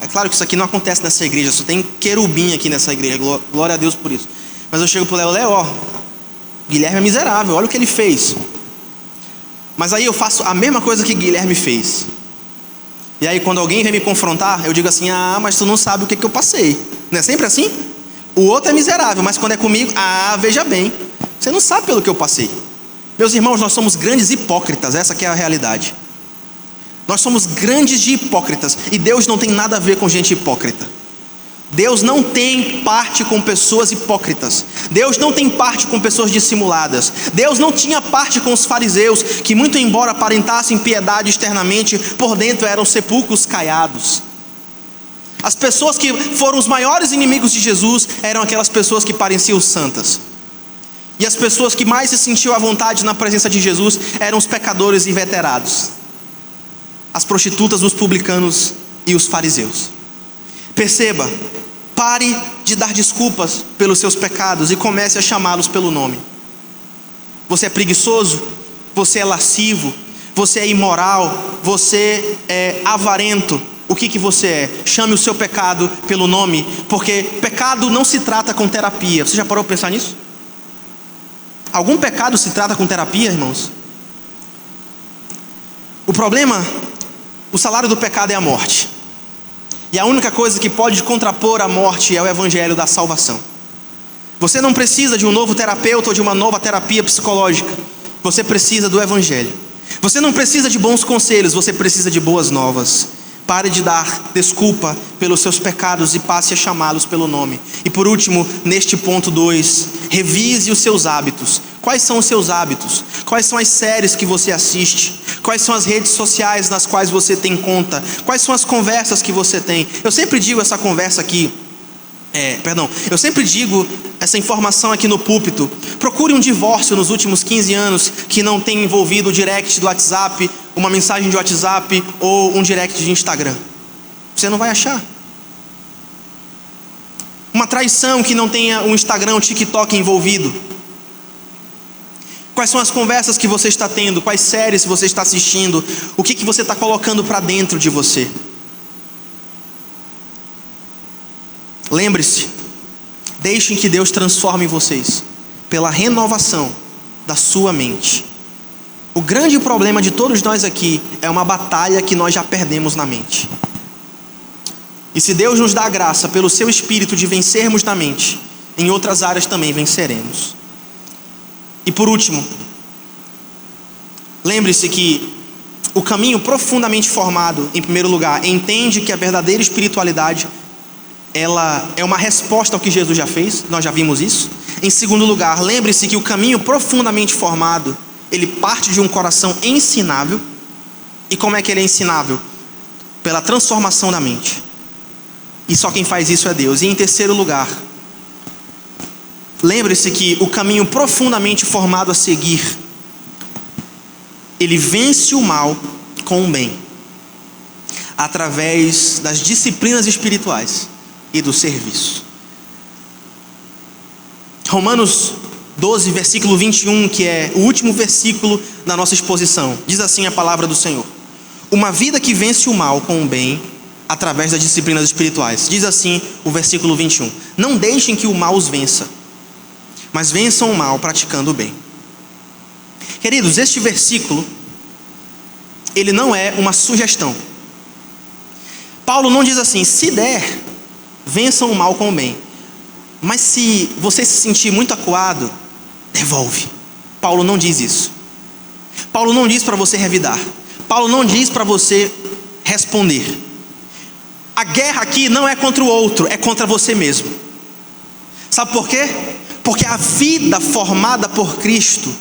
é claro que isso aqui não acontece nessa igreja, só tem querubim aqui nessa igreja, glória a Deus por isso. Mas eu chego pro Léo: ó, Guilherme é miserável, olha o que ele fez. Mas aí eu faço a mesma coisa que Guilherme fez. E aí quando alguém vem me confrontar, eu digo assim: mas tu não sabe o que eu passei. Não é sempre assim? O outro é miserável, mas quando é comigo, veja bem, você não sabe pelo que eu passei. Meus irmãos, nós somos grandes hipócritas, essa que é a realidade. Nós somos grandes de hipócritas, e Deus não tem nada a ver com gente hipócrita. Deus não tem parte com pessoas hipócritas. Deus não tem parte com pessoas dissimuladas. Deus não tinha parte com os fariseus, que muito embora aparentassem piedade externamente, por dentro eram sepulcros caiados. As pessoas que foram os maiores inimigos de Jesus eram aquelas pessoas que pareciam santas. E as pessoas que mais se sentiam à vontade na presença de Jesus eram os pecadores inveterados, as prostitutas, os publicanos e os fariseus. Perceba, pare de dar desculpas pelos seus pecados e comece a chamá-los pelo nome. Você é preguiçoso? Você é lascivo? Você é imoral? Você é avarento? O que você é? Chame o seu pecado pelo nome, porque pecado não se trata com terapia. Você já parou para pensar nisso? Algum pecado se trata com terapia, irmãos? O problema, o salário do pecado é a morte. E a única coisa que pode contrapor a morte é o evangelho da salvação. Você não precisa de um novo terapeuta ou de uma nova terapia psicológica. Você precisa do evangelho. Você não precisa de bons conselhos, você precisa de boas novas. Pare de dar desculpa pelos seus pecados e passe a chamá-los pelo nome. E por último, neste ponto 2, revise os seus hábitos. Quais são os seus hábitos? Quais são as séries que você assiste? Quais são as redes sociais nas quais você tem conta? Quais são as conversas que você tem? Eu sempre digo essa conversa aqui, eu sempre digo essa informação aqui no púlpito: procure um divórcio nos últimos 15 anos que não tenha envolvido o direct do WhatsApp, uma mensagem de WhatsApp ou um direct de Instagram. Você não vai achar. Uma traição que não tenha um Instagram, um TikTok envolvido. Quais são as conversas que você está tendo? Quais séries você está assistindo? O que você está colocando para dentro de você? Lembre-se, deixem que Deus transforme vocês pela renovação da sua mente. O grande problema de todos nós aqui é uma batalha que nós já perdemos na mente. E se Deus nos dá a graça pelo seu Espírito de vencermos na mente, em outras áreas também venceremos. E por último, lembre-se que o caminho profundamente formado, em primeiro lugar, entende que a verdadeira espiritualidade, ela é uma resposta ao que Jesus já fez. Nós já vimos isso. Em segundo lugar, lembre-se que o caminho profundamente formado, ele parte de um coração ensinável. E como é que ele é ensinável? Pela transformação da mente. E só quem faz isso é Deus. E em terceiro lugar, lembre-se que o caminho profundamente formado a seguir, ele vence o mal com o bem, através das disciplinas espirituais e do serviço. Romanos 12, versículo 21, que é o último versículo da nossa exposição, diz assim a palavra do Senhor: uma vida que vence o mal com o bem, através das disciplinas espirituais. Diz assim o versículo 21: não deixem que o mal os vença, mas vençam o mal praticando o bem. Queridos, este versículo, ele não é uma sugestão. Paulo não diz assim: se der, vençam o mal com o bem. Mas se você se sentir muito acuado, devolve. Paulo não diz isso. Paulo não diz para você revidar. Paulo não diz para você responder. A guerra aqui não é contra o outro, é contra você mesmo. Sabe por quê? Porque a vida formada por Cristo,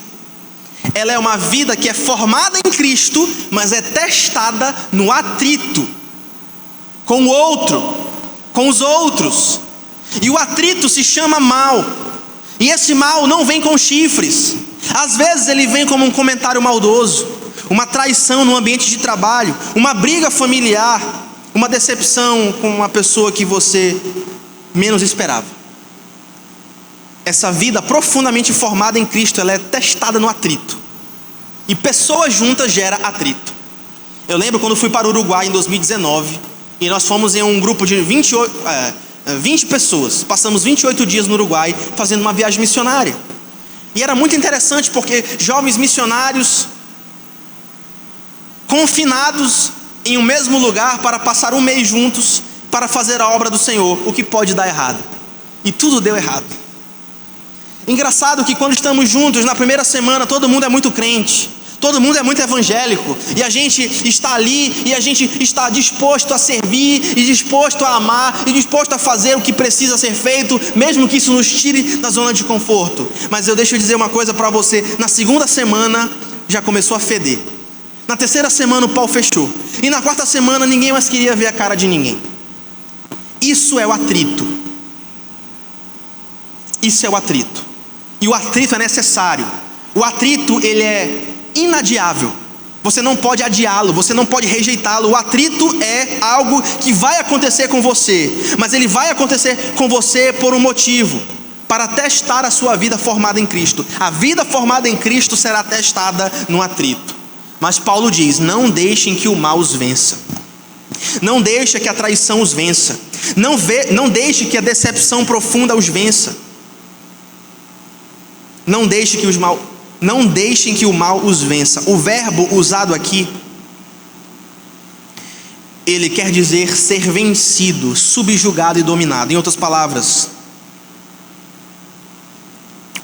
ela é uma vida que é formada em Cristo, mas é testada no atrito com o outro, com os outros. E o atrito se chama mal. E esse mal não vem com chifres. Às vezes ele vem como um comentário maldoso, uma traição no ambiente de trabalho, uma briga familiar, uma decepção com uma pessoa que você menos esperava. Essa vida profundamente formada em Cristo, ela é testada no atrito. E pessoas juntas gera atrito. Eu lembro quando fui para o Uruguai em 2019, e nós fomos em um grupo de 20 pessoas. Passamos 28 dias no Uruguai fazendo uma viagem missionária. E era muito interessante porque jovens missionários confinados em um mesmo lugar para passar um mês juntos para fazer a obra do Senhor. O que pode dar errado? E tudo deu errado. Engraçado que quando estamos juntos, na primeira semana, todo mundo é muito crente, todo mundo é muito evangélico, e a gente está ali, e a gente está disposto a servir, e disposto a amar, e disposto a fazer o que precisa ser feito, mesmo que isso nos tire da zona de conforto. Mas eu deixo eu dizer uma coisa para você: na segunda semana já começou a feder, na terceira semana o pau fechou, e na quarta semana ninguém mais queria ver a cara de ninguém. Isso é o atrito. Isso é o atrito. E o atrito é necessário. O atrito, ele é inadiável. Você não pode adiá-lo, você não pode rejeitá-lo. O atrito é algo que vai acontecer com você, mas ele vai acontecer com você por um motivo: para testar a sua vida formada em Cristo. A vida formada em Cristo será testada no atrito. Mas Paulo diz: não deixem que o mal os vença. Não deixe que a traição os vença. Não deixe que a decepção profunda os vença. Não deixem que o mal os vença. O verbo usado aqui, ele quer dizer ser vencido, subjugado e dominado. Em outras palavras,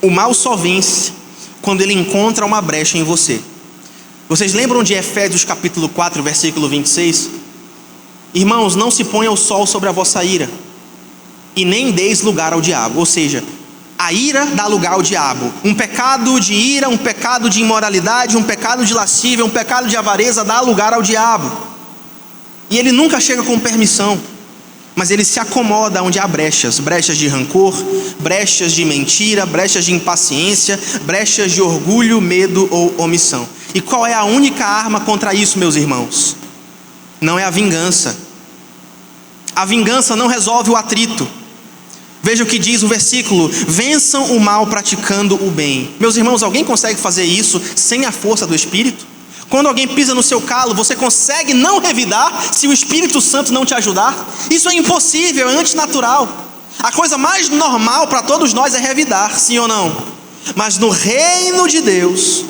o mal só vence quando ele encontra uma brecha em você. Vocês lembram de Efésios capítulo 4, versículo 26? Irmãos, não se ponha o sol sobre a vossa ira, e nem deis lugar ao diabo. Ou seja, a ira dá lugar ao diabo. Um pecado de ira, um pecado de imoralidade, um pecado de lascívia, um pecado de avareza dá lugar ao diabo. E ele nunca chega com permissão, mas ele se acomoda onde há brechas. Brechas de rancor, brechas de mentira, brechas de impaciência, brechas de orgulho, medo ou omissão. E qual é a única arma contra isso, meus irmãos? Não é a vingança. A vingança não resolve o atrito. Veja o que diz o versículo: vençam o mal praticando o bem. Meus irmãos, alguém consegue fazer isso sem a força do Espírito? Quando alguém pisa no seu calo, você consegue não revidar se o Espírito Santo não te ajudar? Isso é impossível, é antinatural. A coisa mais normal para todos nós é revidar, sim ou não? Mas no reino de Deus,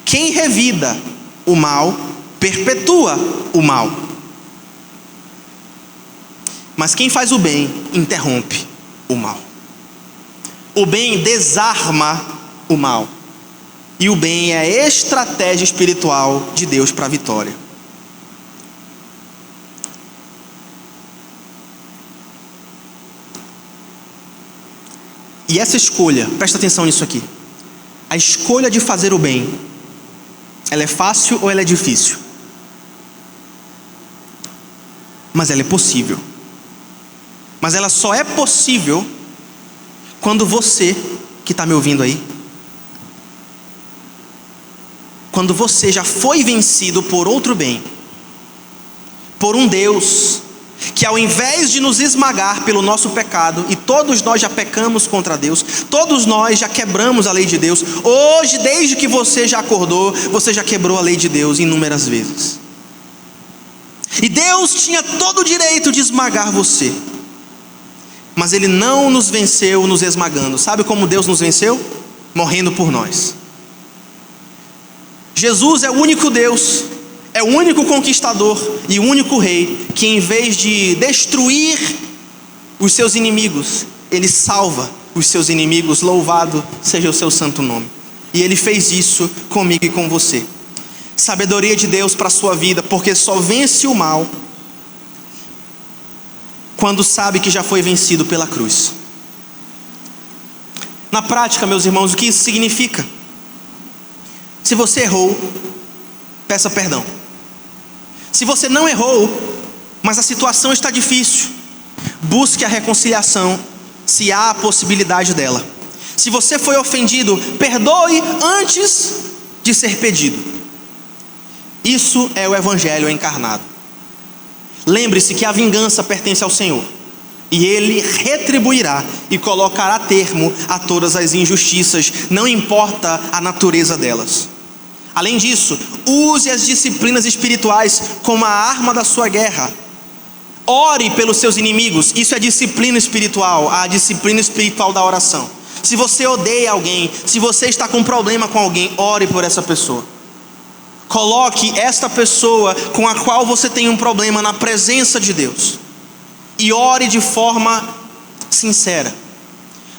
quem revida o mal, perpetua o mal. Mas quem faz o bem, interrompe o mal. O bem desarma o mal. E o bem é a estratégia espiritual de Deus para a vitória. E essa escolha, presta atenção nisso aqui. A escolha de fazer o bem, ela é fácil ou ela é difícil? Mas ela é possível. Mas ela só é possível quando você, que está me ouvindo aí, quando você já foi vencido por outro bem, por um Deus que, ao invés de nos esmagar pelo nosso pecado, e todos nós já pecamos contra Deus, todos nós já quebramos a lei de Deus. Hoje, desde que você já acordou, você já quebrou a lei de Deus inúmeras vezes. E Deus tinha todo o direito de esmagar você, mas Ele não nos venceu nos esmagando. Sabe como Deus nos venceu? Morrendo por nós. Jesus é o único Deus, é o único conquistador e o único rei que, em vez de destruir os seus inimigos, Ele salva os seus inimigos. Louvado seja o seu santo nome. E Ele fez isso comigo e com você. Sabedoria de Deus para a sua vida, porque só vence o mal quando sabe que já foi vencido pela cruz. Na prática, meus irmãos, o que isso significa? Se você errou, peça perdão. Se você não errou, mas a situação está difícil, busque a reconciliação, se há a possibilidade dela. Se você foi ofendido, perdoe antes de ser pedido. Isso é o Evangelho encarnado. Lembre-se que a vingança pertence ao Senhor, e Ele retribuirá e colocará termo a todas as injustiças, não importa a natureza delas. Além disso, use as disciplinas espirituais como a arma da sua guerra. Ore pelos seus inimigos. Isso é disciplina espiritual, a disciplina espiritual da oração. Se você odeia alguém, se você está com problema com alguém, ore por essa pessoa. Coloque esta pessoa com a qual você tem um problema na presença de Deus, e ore de forma sincera.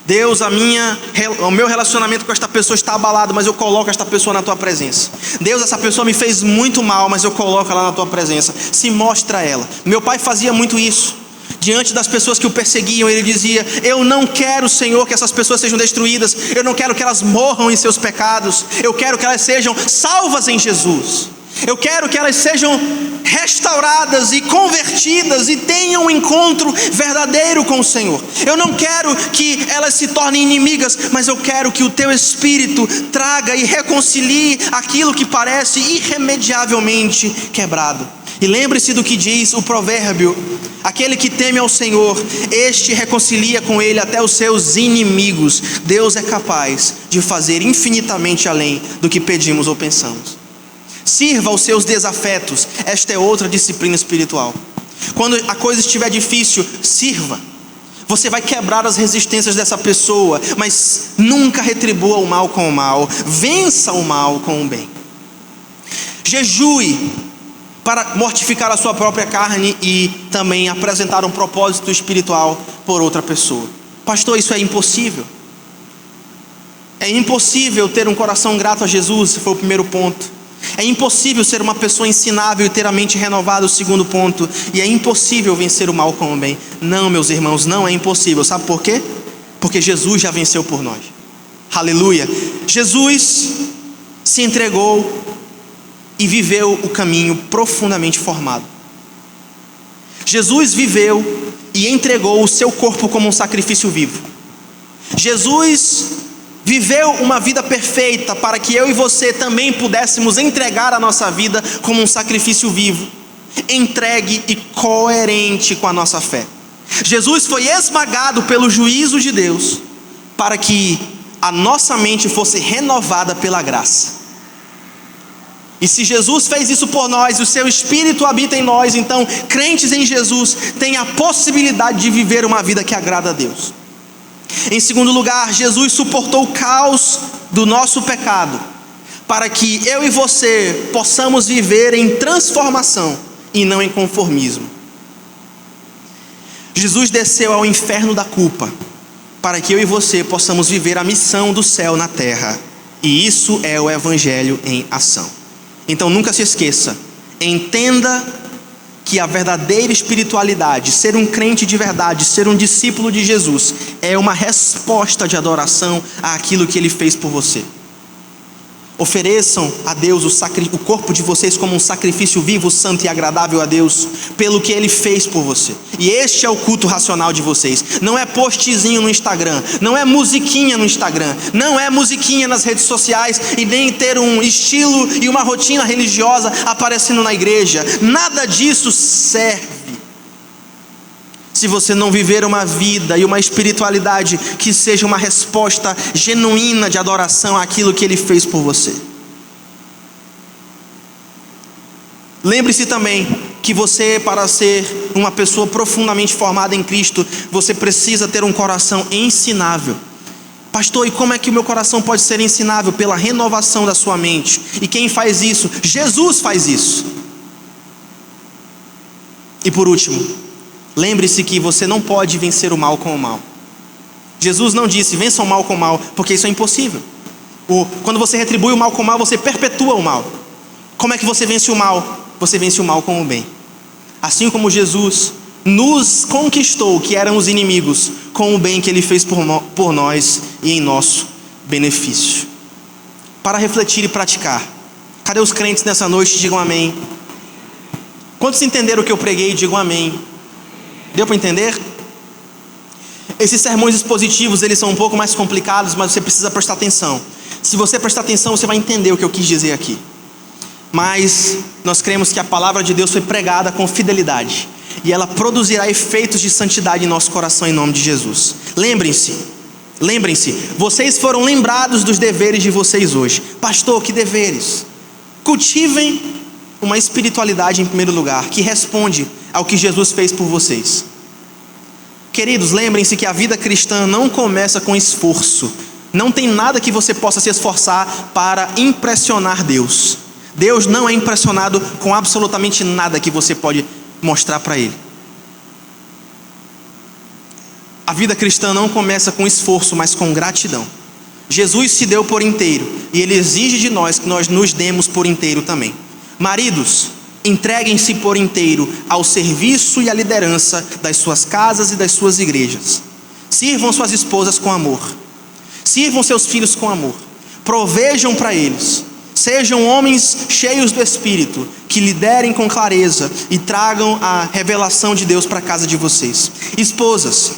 Deus, o meu relacionamento com esta pessoa está abalado, mas eu coloco esta pessoa na tua presença. Deus, essa pessoa me fez muito mal, mas eu coloco ela na tua presença. Se mostra a ela. Meu pai fazia muito isso. Diante das pessoas que o perseguiam, ele dizia: eu não quero, Senhor, que essas pessoas sejam destruídas. Eu não quero que elas morram em seus pecados. Eu quero que elas sejam salvas em Jesus. Eu quero que elas sejam restauradas e convertidas e tenham um encontro verdadeiro com o Senhor. Eu não quero que elas se tornem inimigas, mas eu quero que o teu Espírito traga e reconcilie aquilo que parece irremediavelmente quebrado. E lembre-se do que diz o provérbio: aquele que teme ao Senhor, este reconcilia com ele até os seus inimigos. Deus é capaz de fazer infinitamente além do que pedimos ou pensamos. Sirva aos seus desafetos. Esta é outra disciplina espiritual. Quando a coisa estiver difícil, sirva. Você vai quebrar as resistências dessa pessoa, mas nunca retribua o mal com o mal. Vença o mal com o bem. Jejue para mortificar a sua própria carne e também apresentar um propósito espiritual por outra pessoa. Pastor, isso é impossível. É impossível ter um coração grato a Jesus, esse foi o primeiro ponto. É impossível ser uma pessoa ensinável e ter a mente renovada, o segundo ponto. E é impossível vencer o mal com o bem. Não, meus irmãos, não é impossível. Sabe por quê? Porque Jesus já venceu por nós. Aleluia. Jesus se entregou e viveu o caminho profundamente formado. Jesus viveu e entregou o seu corpo como um sacrifício vivo. Jesus viveu uma vida perfeita para que eu e você também pudéssemos entregar a nossa vida como um sacrifício vivo, entregue e coerente com a nossa fé. Jesus foi esmagado pelo juízo de Deus para que a nossa mente fosse renovada pela graça. E se Jesus fez isso por nós, e o seu Espírito habita em nós, então crentes em Jesus têm a possibilidade de viver uma vida que agrada a Deus. Em segundo lugar, Jesus suportou o caos do nosso pecado, para que eu e você possamos viver em transformação e não em conformismo. Jesus desceu ao inferno da culpa, para que eu e você possamos viver a missão do céu na terra. E isso é o Evangelho em ação. Então nunca se esqueça, entenda que a verdadeira espiritualidade, ser um crente de verdade, ser um discípulo de Jesus, é uma resposta de adoração àquilo que Ele fez por você. Ofereçam a Deus o corpo de vocês como um sacrifício vivo, santo e agradável a Deus, pelo que Ele fez por você. E este é o culto racional de vocês. Não é postzinho no Instagram, não é musiquinha no Instagram, não é musiquinha nas redes sociais, e nem ter um estilo e uma rotina religiosa aparecendo na igreja. Nada disso serve se você não viver uma vida e uma espiritualidade que seja uma resposta genuína de adoração àquilo que Ele fez por você. Lembre-se também que você, para ser uma pessoa profundamente formada em Cristo, você precisa ter um coração ensinável. Pastor, e como é que o meu coração pode ser ensinável? Pela renovação da sua mente. E quem faz isso? Jesus faz isso. E por último, lembre-se que você não pode vencer o mal com o mal. Jesus não disse vença o mal com o mal, porque isso é impossível. Quando você retribui o mal com o mal, você perpetua o mal. Como é que você vence o mal? Você vence o mal com o bem. Assim como Jesus nos conquistou, que éramos inimigos, com o bem que Ele fez por nós e em nosso benefício. para refletir e praticar. Cadê os crentes nessa noite? Digam amém. Quantos entenderam o que eu preguei? Digam amém. Deu para entender? Esses sermões expositivos, eles são um pouco mais complicados, mas você precisa prestar atenção. Se você prestar atenção, você vai entender o que eu quis dizer aqui. Mas nós cremos que a palavra de Deus foi pregada com fidelidade, e ela produzirá efeitos de santidade em nosso coração, em nome de Jesus. Lembrem-se, vocês foram lembrados dos deveres de vocês hoje. Pastor, que deveres? Cultivem uma espiritualidade em primeiro lugar, que responde ao que Jesus fez por vocês. Queridos, lembrem-se que a vida cristã não começa com esforço. Não tem nada que você possa se esforçar para impressionar Deus. Deus não é impressionado com absolutamente nada que você pode mostrar para Ele. A vida cristã não começa com esforço, mas com gratidão. Jesus se deu por inteiro, e Ele exige de nós que nós nos demos por inteiro também. Maridos, entreguem-se por inteiro ao serviço e à liderança das suas casas e das suas igrejas. Sirvam suas esposas com amor. Sirvam seus filhos com amor. Provejam para eles. Sejam homens cheios do Espírito, que liderem com clareza e tragam a revelação de Deus para a casa de vocês. Esposas,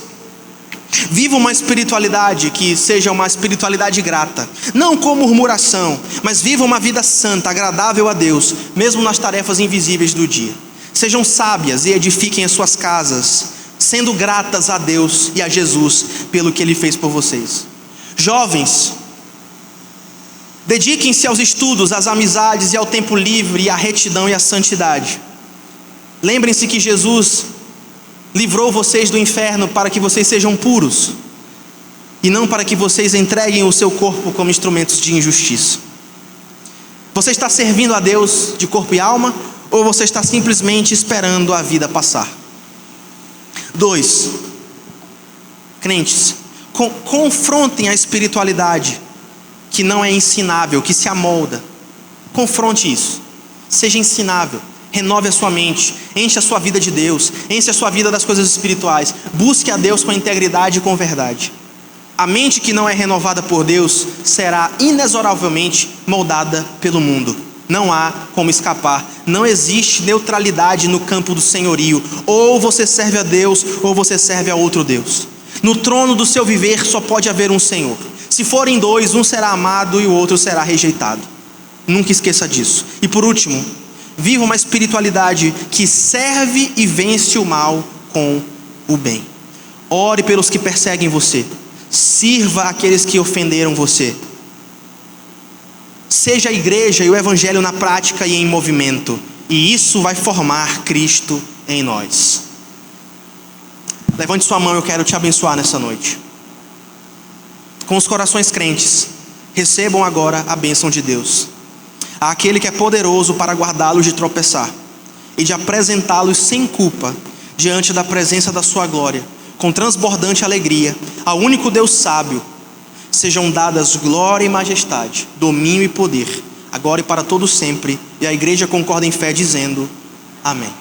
vivam uma espiritualidade que seja uma espiritualidade grata, não com murmuração, mas vivam uma vida santa, agradável a Deus, mesmo nas tarefas invisíveis do dia. Sejam sábias e edifiquem as suas casas, sendo gratas a Deus e a Jesus pelo que Ele fez por vocês. Jovens, dediquem-se aos estudos, às amizades e ao tempo livre, à retidão e à santidade. Lembrem-se que Jesus livrou vocês do inferno para que vocês sejam puros, e não para que vocês entreguem o seu corpo como instrumentos de injustiça. Você está servindo a Deus de corpo e alma, ou você está simplesmente esperando a vida passar? 2. Crentes, confrontem a espiritualidade que não é ensinável, que se amolda. Confronte isso. Seja ensinável. Renove a sua mente, enche a sua vida de Deus, enche a sua vida das coisas espirituais. Busque a Deus com integridade e com verdade. A mente que não é renovada por Deus será inexoravelmente moldada pelo mundo. Não há como escapar. Não existe neutralidade no campo do senhorio. Ou você serve a Deus, ou você serve a outro Deus. No trono do seu viver só pode haver um Senhor. Se forem dois, um será amado e o outro será rejeitado. Nunca esqueça disso. E por último, viva uma espiritualidade que serve e vence o mal com o bem. Ore pelos que perseguem você. Sirva aqueles que ofenderam você. Seja a igreja e o evangelho na prática e em movimento. E isso vai formar Cristo em nós. Levante sua mão, eu quero te abençoar nessa noite. Com os corações crentes, recebam agora a bênção de Deus. Àquele que é poderoso para guardá-los de tropeçar e de apresentá-los sem culpa diante da presença da sua glória, com transbordante alegria, ao único Deus sábio, sejam dadas glória e majestade, domínio e poder, agora e para todo sempre. E a igreja concorda em fé dizendo amém.